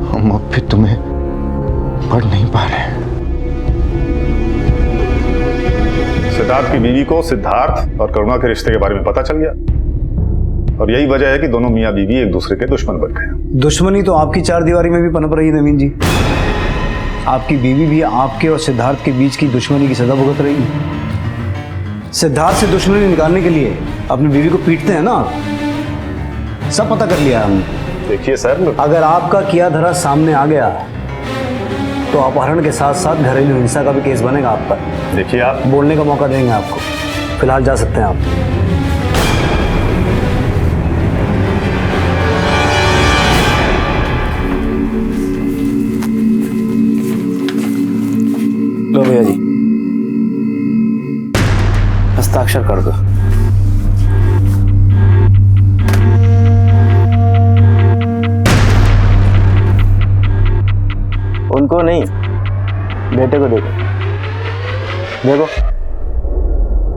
हम अब भी तुम्हें पढ़ नहीं पा रहे। सिद्धार्थ की बीवी को सिद्धार्थ और करुणा के रिश्ते के बारे में पता चल गया और यही वजह है कि दोनों मियां बीवी एक दूसरे के दुश्मन बन गए। दुश्मनी तो आपकी चार दीवारी में भी पनप रही है नवीन जी। आपकी बीवी भी आपके और सिद्धार्थ के बीच की दुश्मनी की सजा भुगत रही है। सिद्धार्थ से दुश्मनी निकालने के लिए अपनी बीवी को पीटते हैं ना आप। सब पता कर लिया हमने। देखिए सर, अगर आपका किया धरा सामने आ गया तो अपहरण के साथ साथ घरेलू हिंसा का भी केस बनेगा आप पर। देखिए, आप बोलने का मौका देंगे आपको। फिलहाल जा सकते हैं आप। लो भैया जी, हस्ताक्षर कर दो। उनको नहीं, बेटे को देखो। देखो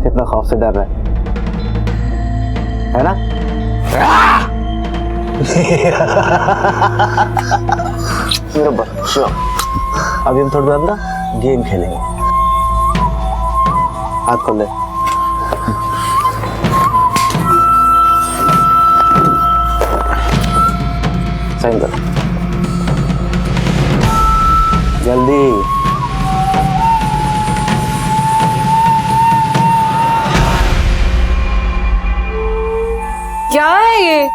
कितना खौफ से डर रहा है ना? मेरा बच्चा। अभी हम थोड़ी देर ना गेम खेलेंगे। हाथ खोल ले। साइन कर जल्दी। क्या है ये?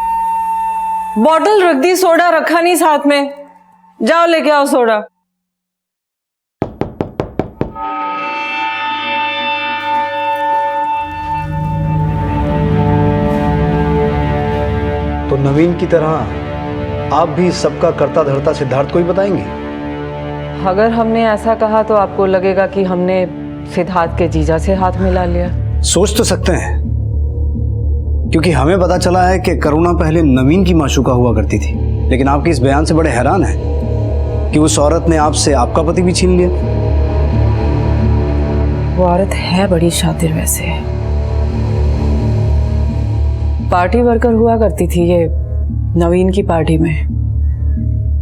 बॉटल रख दी, सोडा रखा नहीं साथ में। जाओ लेके आओ सोडा। तो नवीन की तरह आप भी सबका करता धरता सिद्धार्थ को ही बताएंगे? अगर हमने ऐसा कहा तो आपको लगेगा कि हमने सिद्धार्थ के जीजा से हाथ मिला लिया। सोच तो सकते हैं, क्योंकि हमें पता चला है कि करुणा पहले नवीन की माशूका हुआ करती थी, लेकिन आपके इस बयान से बड़े हैरान हैं कि उस औरत ने आपसे आपका पति भी छीन लिया। वो औरत है बड़ी शातिर वैसे। पार्टी वर्कर हुआ करती थी ये नवीन की पार्टी में।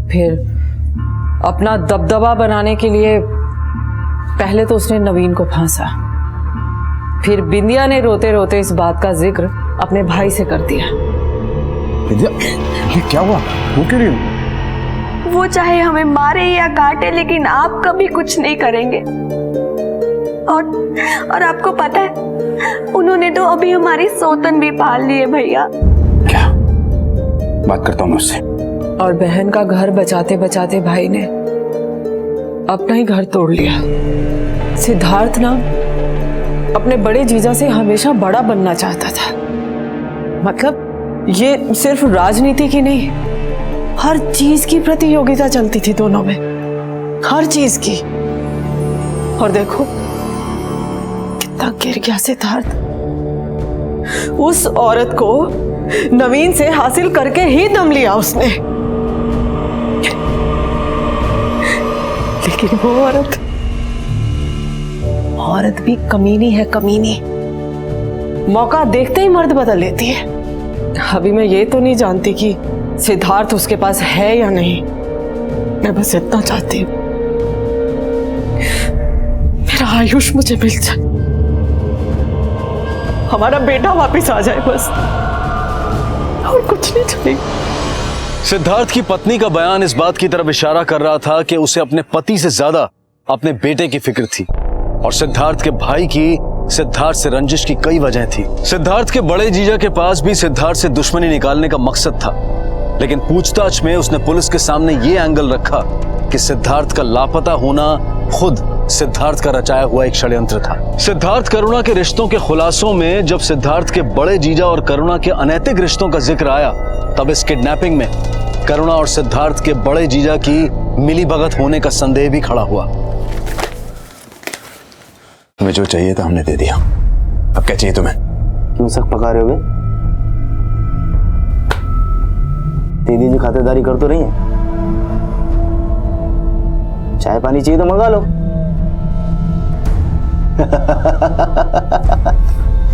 फिर अपना दबदबा बनाने के लिए पहले तो उसने नवीन को फांसा, फिर बिंदिया ने रोते रोते इस बात का जिक्र अपने भाई से कर दिया। विद्या, ये क्या हुआ? वो क्यों नहीं? वो चाहे हमें मारे या काटे, लेकिन आप कभी कुछ नहीं करेंगे। और आपको पता है, उन्होंने तो अभी हमारी सौतन भी पाल ली है भैया। क्या बात करता हूँ मैं उससे। और बहन का घर बचाते बचाते भाई ने अपना ही घर तोड़ लिया। सिद्धार्थ ना अपने बड़े जीजा से हमेशा बड़ा बनना चाहता था। मतलब ये सिर्फ राजनीति की नहीं, हर चीज की प्रतियोगिता चलती थी दोनों में, हर चीज की। और देखो कितना गिर गया सिद्धार्थ। उस औरत को नवीन से हासिल करके ही दम लिया उसने। लेकिन वो औरत भी कमीनी है, कमीनी। मौका देखते ही मर्द बदल लेती है। अभी मैं ये तो नहीं जानती कि सिद्धार्थ उसके पास है या नहीं, मैं बस इतना चाहती हूँ मेरा आयुष मुझे मिल जाए, हमारा बेटा वापस आ जाए, बस और कुछ नहीं चाहिए। सिद्धार्थ की पत्नी का बयान इस बात की तरफ इशारा कर रहा था कि उसे अपने पति से ज्यादा अपने बेटे की फिक्र थी, और सिद्धार्थ के भाई की सिद्धार्थ से रंजिश की कई वजह थी। सिद्धार्थ के बड़े जीजा के पास भी सिद्धार्थ से दुश्मनी निकालने का मकसद था, लेकिन पूछताछ में उसने पुलिस के सामने ये एंगल रखा कि सिद्धार्थ का लापता होना खुद सिद्धार्थ का रचाया हुआ एक षड्यंत्र था। सिद्धार्थ करुणा के रिश्तों के खुलासों में जब सिद्धार्थ के बड़े जीजा और करुणा के अनैतिक रिश्तों का जिक्र आया, तब इस किडनैपिंग में करुणा और सिद्धार्थ के बड़े जीजा की मिलीभगत होने का संदेह भी खड़ा हुआ। तुम्हें जो चाहिए था हमने दे दिया, अब क्या चाहिए तुम्हें? क्यों शक पका रहे हो बे? दीदी जी खातिरदारी कर तो रही है, चाय पानी चाहिए तो मंगा लो।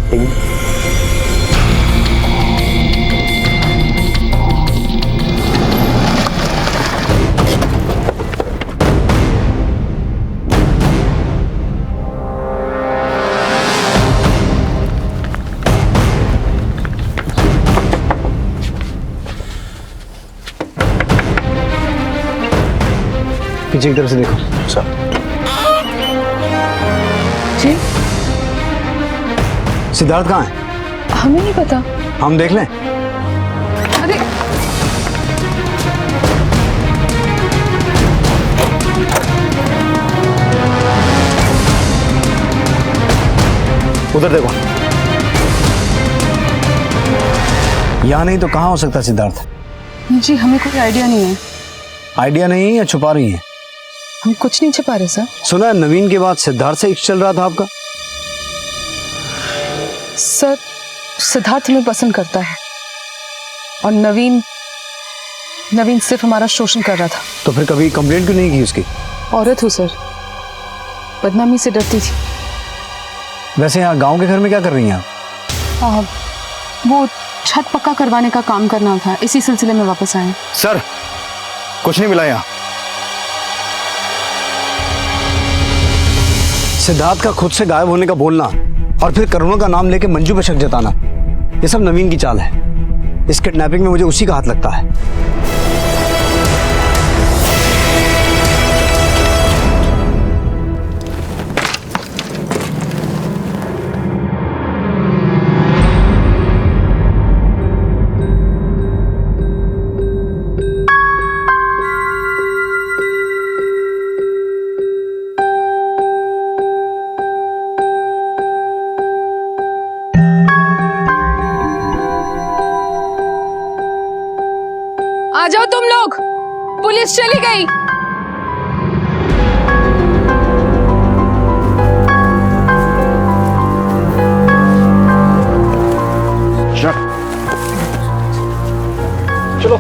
ठीक है। पीछे की तरफ से देखो। सर जी सिद्धार्थ कहाँ है? हमें नहीं पता। हम देख लें? अरे उधर देखो। यहाँ नहीं तो कहाँ हो सकता सिद्धार्थ? जी हमें कोई आइडिया नहीं है। आइडिया नहीं या छुपा रही है? हम कुछ नहीं छुपा रहे सर। सुना नवीन के बाद सिद्धार्थ से इश्क चल रहा था आपका? सर सिद्धार्थ हमें पसंद करता है और नवीन सिर्फ हमारा शोषण कर रहा था। तो फिर कभी कंप्लेंट क्यों नहीं की उसकी? औरत हूँ सर, बदनामी से डरती थी। वैसे यहाँ गांव के घर में क्या कर रही हैं आप? वो छत पक्का करवाने का काम करना था, इसी सिलसिले में वापस आए। सर कुछ नहीं मिला यहाँ। सिद्धार्थ का खुद से गायब होने का बोलना और फिर करुणा का नाम लेके मंजू पे शक जताना, ये सब नवीन की चाल है। इस किडनैपिंग में मुझे उसी का हाथ लगता है। आ जाओ तुम लोग, पुलिस चली गई। चलो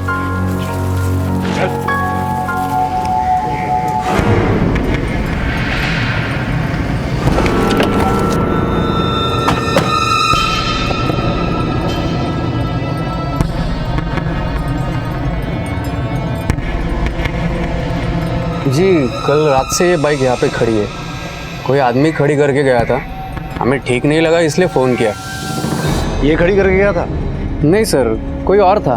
जी कल रात से ये बाइक यहाँ पे खड़ी है। कोई आदमी खड़ी करके गया था, हमें ठीक नहीं लगा इसलिए फ़ोन किया। ये खड़ी करके गया था? नहीं सर, कोई और था।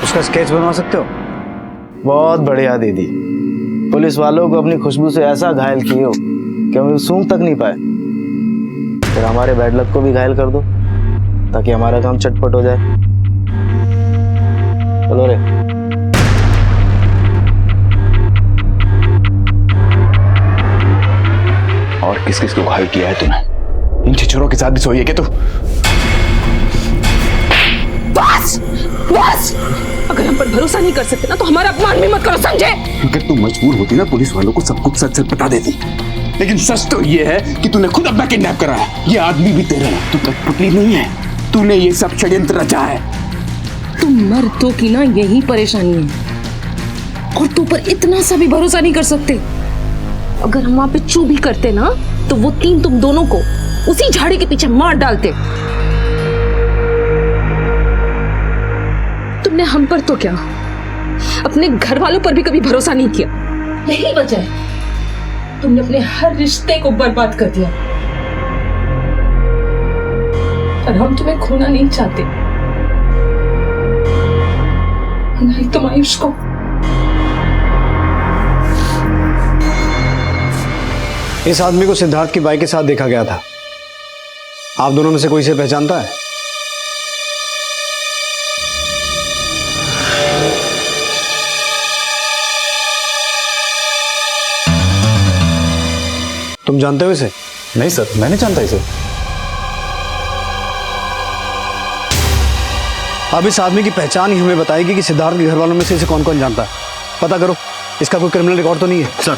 उसका स्केच बनवा सकते हो? बहुत बढ़िया दीदी, पुलिस वालों को अपनी खुशबू से ऐसा घायल किए हो कि हम सूंघ तक नहीं पाए। फिर हमारे बैड लक को भी घायल कर दो ताकि हमारा काम चटपट हो जाए। चलो रे। और किस किस को घायल किया है तूने? इन छिछोरों के साथ भी सोई है क्या तू? बस बस, अगर हम पर भरोसा नहीं कर सकते ना तो हमारा अपमान भी मत करो, समझे? अगर तू मजबूर होती ना पुलिस वालों को सब कुछ सच सच बता देती, लेकिन सच तो ये है कि तूने खुद अपना किडनैप करा है। ये आदमी भी तेरा है, तू कठपुतली नहीं है। तूने ये सब षड्यंत्र रचा है। तुम मर्दों की ना यही परेशानी है, और तू पर इतना सा भी भरोसा नहीं कर सकते। अगर हम वहां पे चू भी करते ना तो वो तीन तुम दोनों को उसी झाड़ी के पीछे मार डालते। तुमने हम पर तो क्या, अपने घर वालों पर भी कभी भरोसा नहीं किया। यही वजह है तुमने अपने हर रिश्ते को बर्बाद कर दिया। और हम तुम्हें खोना नहीं चाहते, नहीं तुम आयुष को। इस आदमी को सिद्धार्थ की बाइक के साथ देखा गया था। आप दोनों में से कोई इसे पहचानता है? तुम जानते हो इसे? नहीं सर, मैं नहीं जानता इसे। अब इस आदमी की पहचान ही हमें बताएगी कि सिद्धार्थ के घर वालों में से इसे कौन कौन जानता है। पता करो, इसका कोई क्रिमिनल रिकॉर्ड तो नहीं है? सर।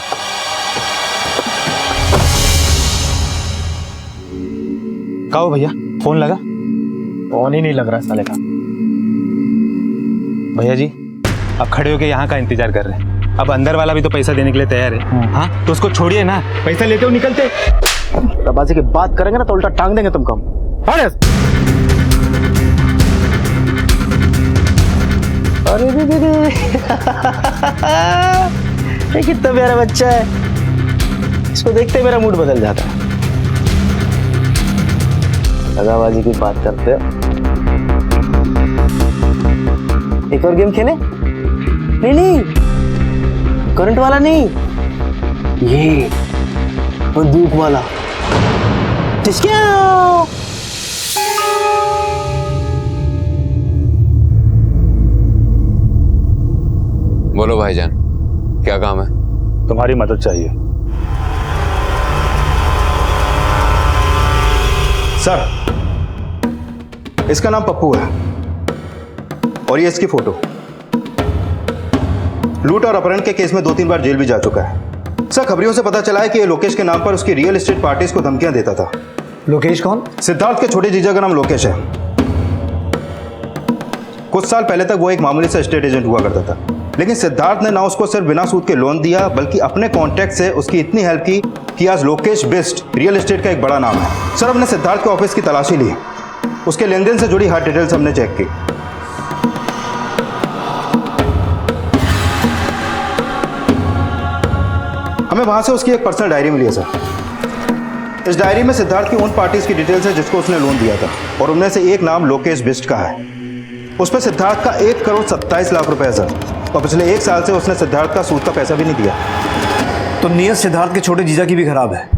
कहो भैया, फोन लगा? फोन ही नहीं लग रहा साले का। भैया जी, अब खड़े होके यहाँ का इंतजार कर रहे हैं। अब अंदर वाला भी तो पैसा देने के लिए तैयार है। हाँ, तो उसको छोड़िए ना, पैसा लेते हो निकलते। बाजी की बात करेंगे ना तो उल्टा टांग देंगे तुम। कम अरे दीदी ये कितना प्यारा बच्चा है, इसको देखते मेरा मूड बदल जाता है। दगाबाजी की बात करते हो। एक और गेम खेले? नहीं, करंट वाला नहीं, ये बंदूक वाला। बोलो भाईजान, क्या काम है? तुम्हारी मदद चाहिए। सर, इसका नाम पप्पू है और ये इसकी फोटो। लूट और अपहरण के केस में 2-3 बार जेल भी जा चुका है। सर, खबरियों से पता चला है कि ये लोकेश के नाम पर उसकी रियल एस्टेट पार्टीज को धमकियां देता था। लोकेश कौन? सिद्धार्थ के छोटे जीजा का नाम लोकेश है। कुछ साल पहले तक वो एक मामूली सा एस्टेट एजेंट हुआ करता था, लेकिन सिद्धार्थ ने ना उसको सिर्फ बिना सूद के लोन दिया, बल्कि अपने कॉन्टैक्ट से उसकी इतनी हेल्प की कि आज लोकेश बिस्ट रियल एस्टेट का एक बड़ा नाम है। सर, हमने सिद्धार्थ के ऑफिस की तलाशी ली, उसके लेन देन से जुड़ी हर डिटेल्स हमने चेक की। हमें वहां से उसकी एक पर्सनल डायरी मिली है सर। इस डायरी में सिद्धार्थ की उन पार्टीज की डिटेल्स है जिसको उसने लोन दिया था, और उनमें से एक नाम लोकेश बिस्ट का है। उस पर सिद्धार्थ का 1,27,00,000 रुपए है सर, और पिछले 1 साल से उसने सिद्धार्थ का सूद का पैसा भी नहीं दिया। तो नीयत सिद्धार्थ के छोटे जीजा की भी खराब है।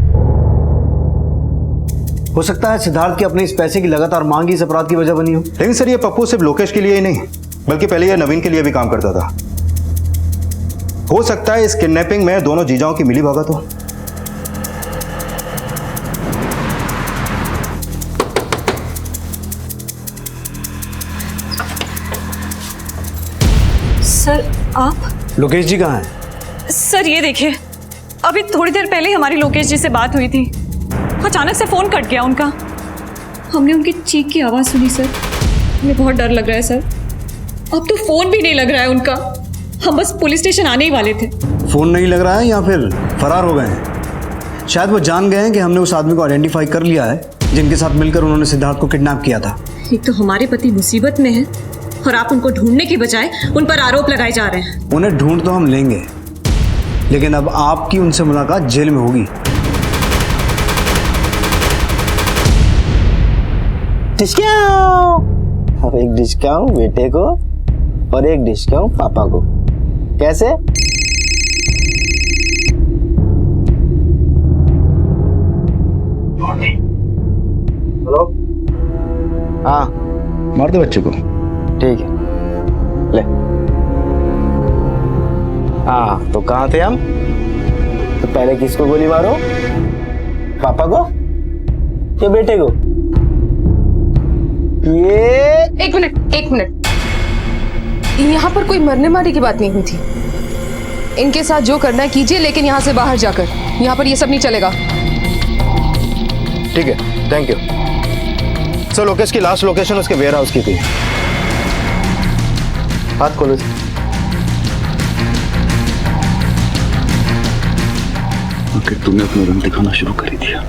हो सकता है सिद्धार्थ की अपने इस पैसे की लगातार मांग इस अपराध की वजह बनी हो। लेकिन सर, ये पप्पू सिर्फ लोकेश के लिए ही नहीं, बल्कि पहले यह नवीन के लिए भी काम करता था। हो सकता है इस किडनैपिंग में दोनों जीजाओं की मिलीभगत हो। सर, आप? लोकेश जी कहाँ हैं? सर ये देखिए, अभी थोड़ी देर पहले ही हमारी लोकेश जी से बात हुई थी, अचानक से फोन कट गया उनका। हमने उनकी चीख की आवाज़ सुनी सर, हमें बहुत डर लग रहा है सर। अब तो फोन भी नहीं लग रहा है उनका, हम बस पुलिस स्टेशन आने ही वाले थे। फोन नहीं लग रहा है या फिर फरार हो गए हैं? शायद वो जान गए हैं कि हमने उस आदमी को आइडेंटिफाई कर लिया है जिनके साथ मिलकर उन्होंने सिद्धार्थ को किडनैप किया था। एक तो हमारे पति मुसीबत में है और आप उनको ढूंढने की बजाय उन पर आरोप लगाए जा रहे हैं। उन्हें ढूंढ तो हम लेंगे, लेकिन अब आपकी उनसे मुलाकात जेल में होगी। अब एक डिस्काउंट बेटे को और एक डिस्काउंट पापा को। कैसे? हेलो। हाँ, मार दे बच्चे को। ठीक है, ले। हाँ, तो कहाँ थे हम? तो पहले किसको गोली मारो? पापा को या बेटे को? ये एक मिनट, यहाँ पर कोई मरने मारने की बात नहीं हुई थी। इनके साथ जो करना है कीजिए, लेकिन यहाँ से बाहर जाकर यहाँ पर ये सब नहीं चलेगा। ठीक है, थैंक यू। सर, लोकेश की लास्ट लोकेशन उसके वेयर हाउस की थी। हाथ खोलो। आखिर तुमने अपना रंग दिखाना शुरू कर ही दिया।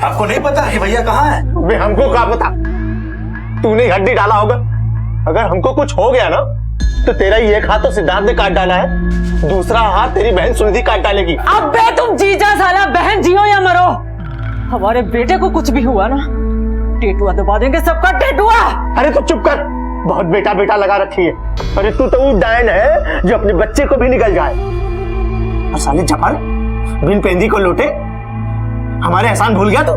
आपको नहीं पता कि भैया कहाँ है? बे हमको क्या पता? तूने हड्डी डाला होगा। अगर हमको कुछ हो गया ना तो तेरा एक हाथ तो सिद्धार्थ ने काट डाला है, दूसरा हाथ तेरी बहन सुनिधि काट डालेगी। अबे तुम जीजा साला, बहन जियो या मरो, हमारे बेटे को कुछ भी हुआ ना, टेटुआ दबा देंगे, सबका टेटुआ। अरे तू चुप कर, बहुत बेटा बेटा लगा रखी है। अरे तू तो वो डायन है जो अपने बच्चे को भी निकल जाए। और साले जपाल बिन पेंदी को लूटे, हमारे एहसान भूल गया तू?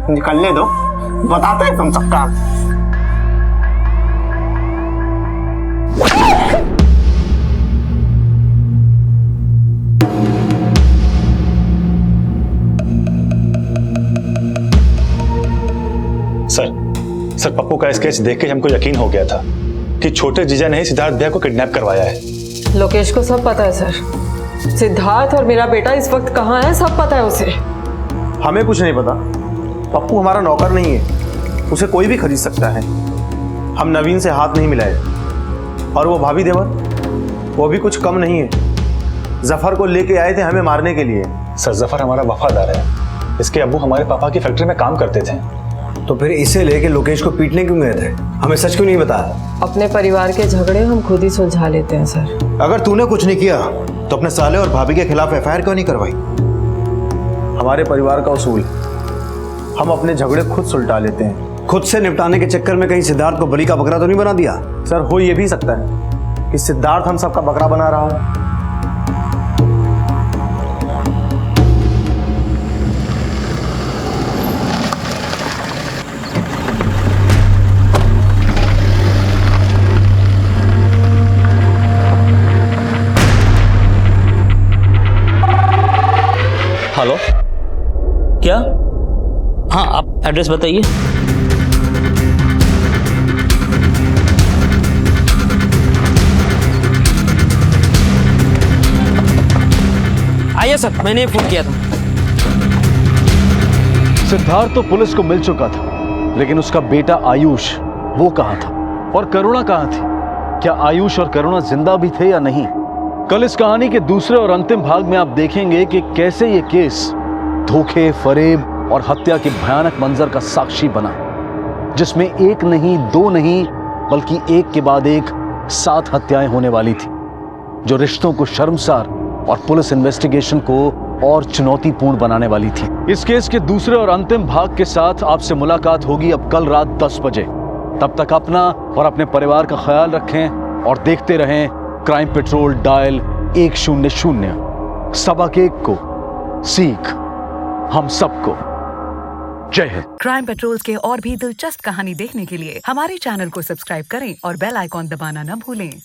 निकलने दो, बताते हैं तुम सबका। सर, पप्पू का स्केच देख के हमको यकीन हो गया था कि छोटे जीजा ने ही सिद्धार्थ भैया को किडनैप करवाया है। लोकेश को सब पता है सर। सिद्धार्थ और मेरा बेटा इस वक्त कहाँ है, सब पता है उसे। हमें कुछ नहीं पता। पप्पू हमारा नौकर नहीं है, उसे कोई भी खरीद सकता है। हम नवीन से हाथ नहीं मिलाए। और वो भाभी देवर, वो भी कुछ कम नहीं है। जफर को लेके आए थे हमें मारने के लिए। सर, जफर हमारा वफादार है। इसके अब्बू हमारे पापा की फैक्ट्री में काम करते थे। तो फिर इसे लेके लोकेश को पीटने क्यों गए थे? हमें सच क्यों नहीं बताया? अपने परिवार के झगड़े हम खुद ही सुलझा लेते हैं सर। अगर तूने कुछ नहीं किया तो अपने साले और भाभी के खिलाफ एफआईआर क्यों नहीं करवाई? हमारे परिवार का उसूल, हम अपने झगड़े खुद सुलझा लेते हैं। खुद से निपटाने के चक्कर में कहीं सिद्धार्थ को बलि का बकरा तो नहीं बना दिया? सर, हो ये भी सकता है कि सिद्धार्थ हम सबका बकरा बना रहा है। हेलो, क्या? हाँ, आप एड्रेस बताइए। आइए सर, मैंने फोन किया था। सिद्धार्थ तो पुलिस को मिल चुका था, लेकिन उसका बेटा आयुष वो कहाँ था? और करुणा कहाँ थी? क्या आयुष और करुणा जिंदा भी थे या नहीं? कल इस कहानी के दूसरे और अंतिम भाग में आप देखेंगे कि कैसे ये केस धोखे, फरेब और हत्या के भयानक मंजर का साक्षी बना, जिसमें एक नहीं, दो नहीं, बल्कि एक के बाद एक 7 हत्याएं होने वाली थी, जो रिश्तों को शर्मसार और पुलिस इन्वेस्टिगेशन को और चुनौतीपूर्ण बनाने वाली थी। इस केस के दूसरे और अंतिम भाग के साथ आपसे मुलाकात होगी अब कल रात 10 बजे। तब तक अपना और अपने परिवार का ख्याल रखें और देखते रहें क्राइम पेट्रोल डायल 100। सबक एक को सीख हम सबको। जय हिंद। क्राइम पेट्रोल के और भी दिलचस्प कहानी देखने के लिए हमारे चैनल को सब्सक्राइब करें और बेल आइकॉन दबाना न भूलें।